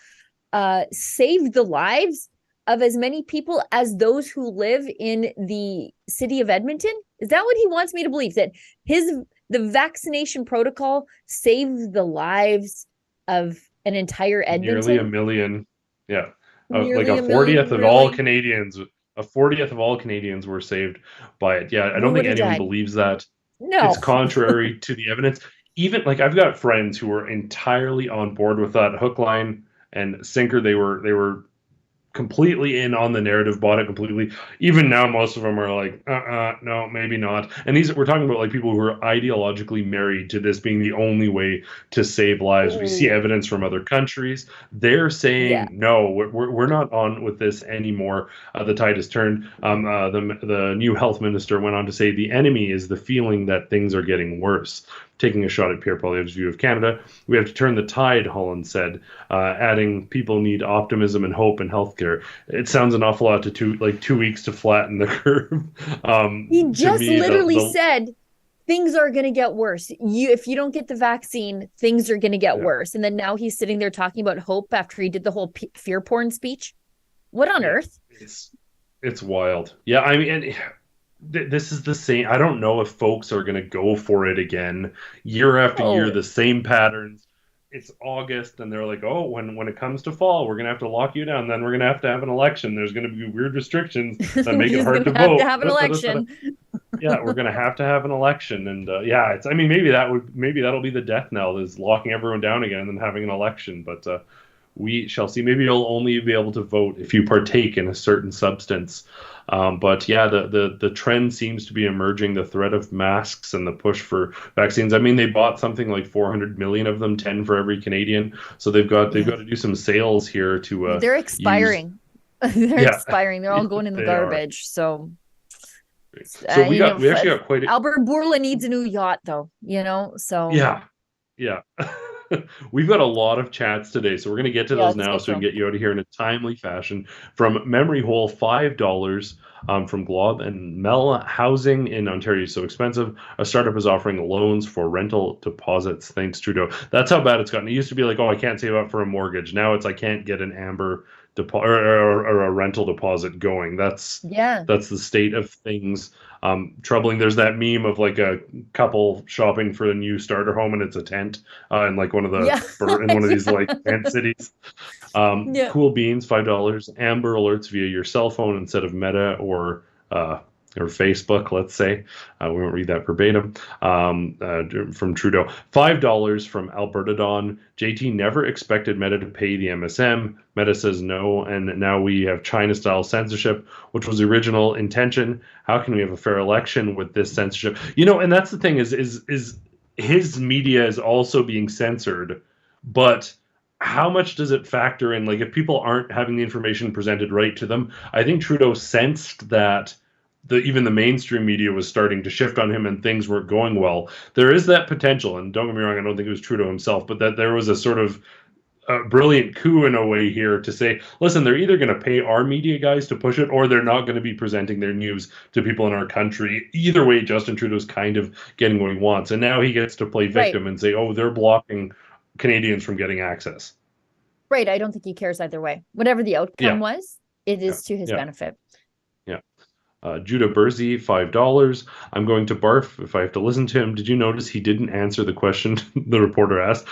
saved the lives of as many people as those who live in the city of Edmonton? Is that what he wants me to believe? That the vaccination protocol saved the lives of an entire Edmonton? Nearly a million. Yeah. Like a 40th million, of all Canadians. A 40th of all Canadians were saved by it. Yeah, I don't think anyone believes that. No. It's contrary to the evidence. Even like I've got friends who were entirely on board with that hook, line, and sinker. They were completely in on the narrative, bought it completely. Even now, most of them are like, no, maybe not. And we're talking about like people who are ideologically married to this being the only way to save lives. We see evidence from other countries. They're saying, no, we're not on with this anymore. The tide has turned. The new health minister went on to say the enemy is the feeling that things are getting worse. Taking a shot at Pierre Poilievre's view of Canada. We have to turn the tide, Holland said, adding people need optimism and hope in healthcare. It sounds an awful lot to 2 weeks to flatten the curve. He just literally said things are going to get worse. If you don't get the vaccine, things are going to get worse. And then now he's sitting there talking about hope after he did the whole fear porn speech. What on earth? It's wild. Yeah, I mean... This is the same. I don't know if folks are going to go for it again year after year, the same patterns. It's August, and they're like, oh, when it comes to fall, we're going to have to lock you down. Then we're going to have an election. There's going to be weird restrictions that make it hard to vote. Have an election. Yeah, we're going to have an election, and it's. I mean, maybe that'll be the death knell, is locking everyone down again and then having an election. But we shall see. Maybe you'll only be able to vote if you partake in a certain substance. But yeah, the trend seems to be emerging, the threat of masks and the push for vaccines. I mean, they bought something like 400 million of them, 10 for every Canadian. So they've got to do some sales here to they're expiring. They're expiring. They're all going in the garbage. So we actually got quite Albert Bourla needs a new yacht though, so yeah. We've got a lot of chats today, so we're going to get to those now so we can get you out of here in a timely fashion. From Memory Hole, $5 from Glob and Mel. Housing in Ontario is so expensive. A startup is offering loans for rental deposits. Thanks, Trudeau. That's how bad it's gotten. It used to be like, oh, I can't save up for a mortgage. Now it's I can't get an Amber or a rental deposit going. That's the state of things. Troubling. There's that meme of like a couple shopping for a new starter home, and it's a tent in like one of the in one of these like tent cities. Cool Beans, $5. Amber alerts via your cell phone instead of Meta or Facebook, let's say. We won't read that verbatim. From Trudeau. $5 from Alberta Don. JT never expected Meta to pay the MSM. Meta says no, and now we have China-style censorship, which was the original intention. How can we have a fair election with this censorship? And that's the thing is his media is also being censored, but how much does it factor in? Like, if people aren't having the information presented right to them, I think Trudeau sensed that even the mainstream media was starting to shift on him and things weren't going well. There is that potential, and don't get me wrong, I don't think it was Trudeau himself, but that there was a sort of brilliant coup in a way here to say, listen, they're either going to pay our media guys to push it, or they're not going to be presenting their news to people in our country. Either way, Justin Trudeau's kind of getting what he wants. And now he gets to play victim and say, oh, they're blocking Canadians from getting access. Right. I don't think he cares either way. Whatever the outcome was, it is to his benefit. Judah Bursey, $5. I'm going to barf if I have to listen to him. Did you notice he didn't answer the question the reporter asked?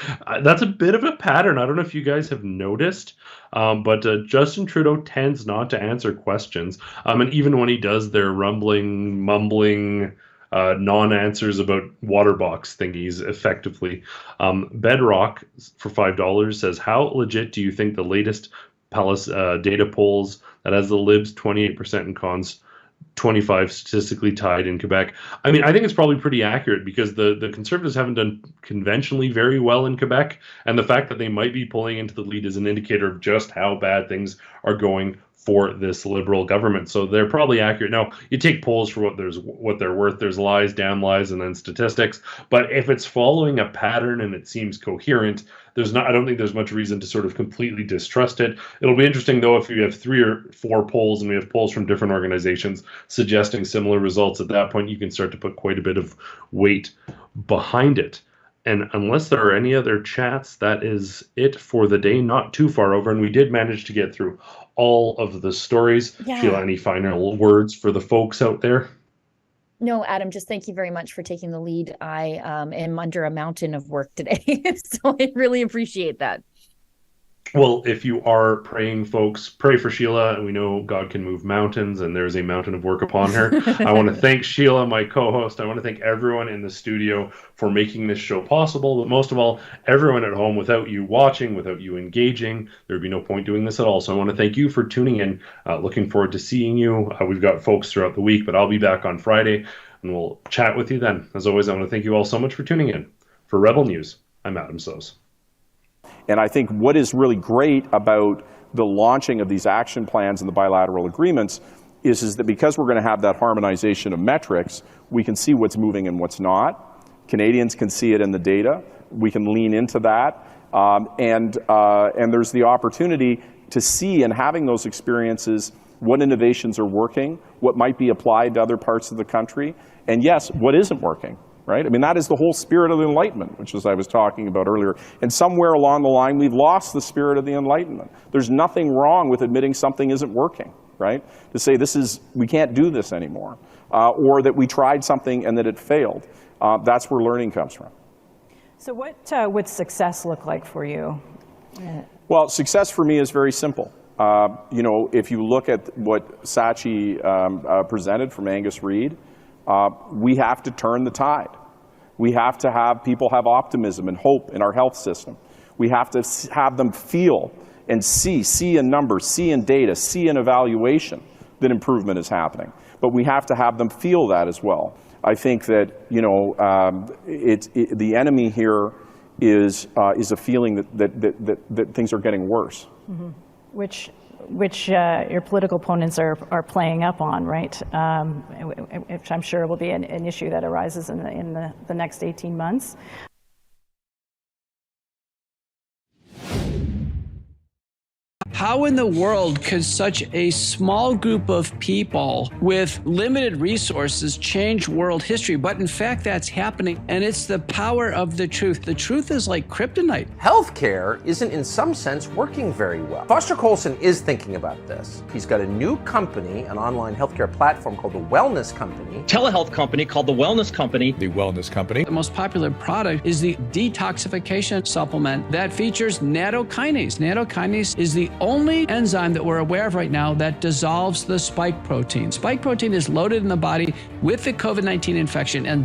That's a bit of a pattern. I don't know if you guys have noticed, but Justin Trudeau tends not to answer questions. And even when he does, they're rumbling, mumbling, non-answers about water box thingies, effectively. Bedrock, for $5, says, how legit do you think the latest Palace data polls that has the Libs 28% and Cons 25 statistically tied in Quebec? I mean, I think it's probably pretty accurate, because the Conservatives haven't done conventionally very well in Quebec, and the fact that they might be pulling into the lead is an indicator of just how bad things are going for this Liberal government. So they're probably accurate. Now, you take polls for what they're worth. There's lies, damn lies, and then statistics. But if it's following a pattern and it seems coherent, I don't think there's much reason to sort of completely distrust it. It'll be interesting, though, if you have 3 or 4 polls and we have polls from different organizations suggesting similar results. At that point, you can start to put quite a bit of weight behind it. And unless there are any other chats, that is it for the day. Not too far over, and we did manage to get through all of the stories. Sheila, any final words for the folks out there? No, Adam, just thank you very much for taking the lead. I am under a mountain of work today, so I really appreciate that. Well, if you are praying, folks, pray for Sheila. And we know God can move mountains, and there's a mountain of work upon her. I want to thank Sheila, my co-host. I want to thank everyone in the studio for making this show possible. But most of all, everyone at home. Without you watching, without you engaging, there would be no point doing this at all. So I want to thank you for tuning in. Looking forward to seeing you. We've got folks throughout the week, but I'll be back on Friday, and we'll chat with you then. As always, I want to thank you all so much for tuning in. For Rebel News, I'm Adam Soos. And I think what is really great about the launching of these action plans and the bilateral agreements is that because we're going to have that harmonization of metrics, we can see what's moving and what's not. Canadians can see it in the data. We can lean into that. And there's the opportunity to see, in having those experiences, what innovations are working, what might be applied to other parts of the country, and yes, what isn't working. Right? I mean, that is the whole spirit of the Enlightenment, which, as I was talking about earlier. And somewhere along the line, we've lost the spirit of the Enlightenment. There's nothing wrong with admitting something isn't working, right? To say we can't do this anymore, or that we tried something and that it failed. That's where learning comes from. So what would success look like for you? Well, success for me is very simple. If you look at what Sachi presented from Angus Reid, we have to turn the tide. We have to have people have optimism and hope in our health system. We have to have them feel and see in numbers, see in data, see in evaluation that improvement is happening. But we have to have them feel that as well. I think that the enemy here is a feeling that things are getting worse. Mm-hmm. Which your political opponents are playing up on, right? Which I'm sure will be an issue that arises in the next 18 months. How in the world could such a small group of people with limited resources change world history? But in fact, that's happening, and it's the power of the truth. The truth is like kryptonite. Healthcare isn't in some sense working very well. Foster Colson is thinking about this. He's got a new company, an online healthcare platform called The Wellness Company. Telehealth company called The Wellness Company. The Wellness Company. The most popular product is the detoxification supplement that features nattokinase. Nattokinase is the only enzyme that we're aware of right now that dissolves the spike protein. Spike protein is loaded in the body with the COVID-19 infection, and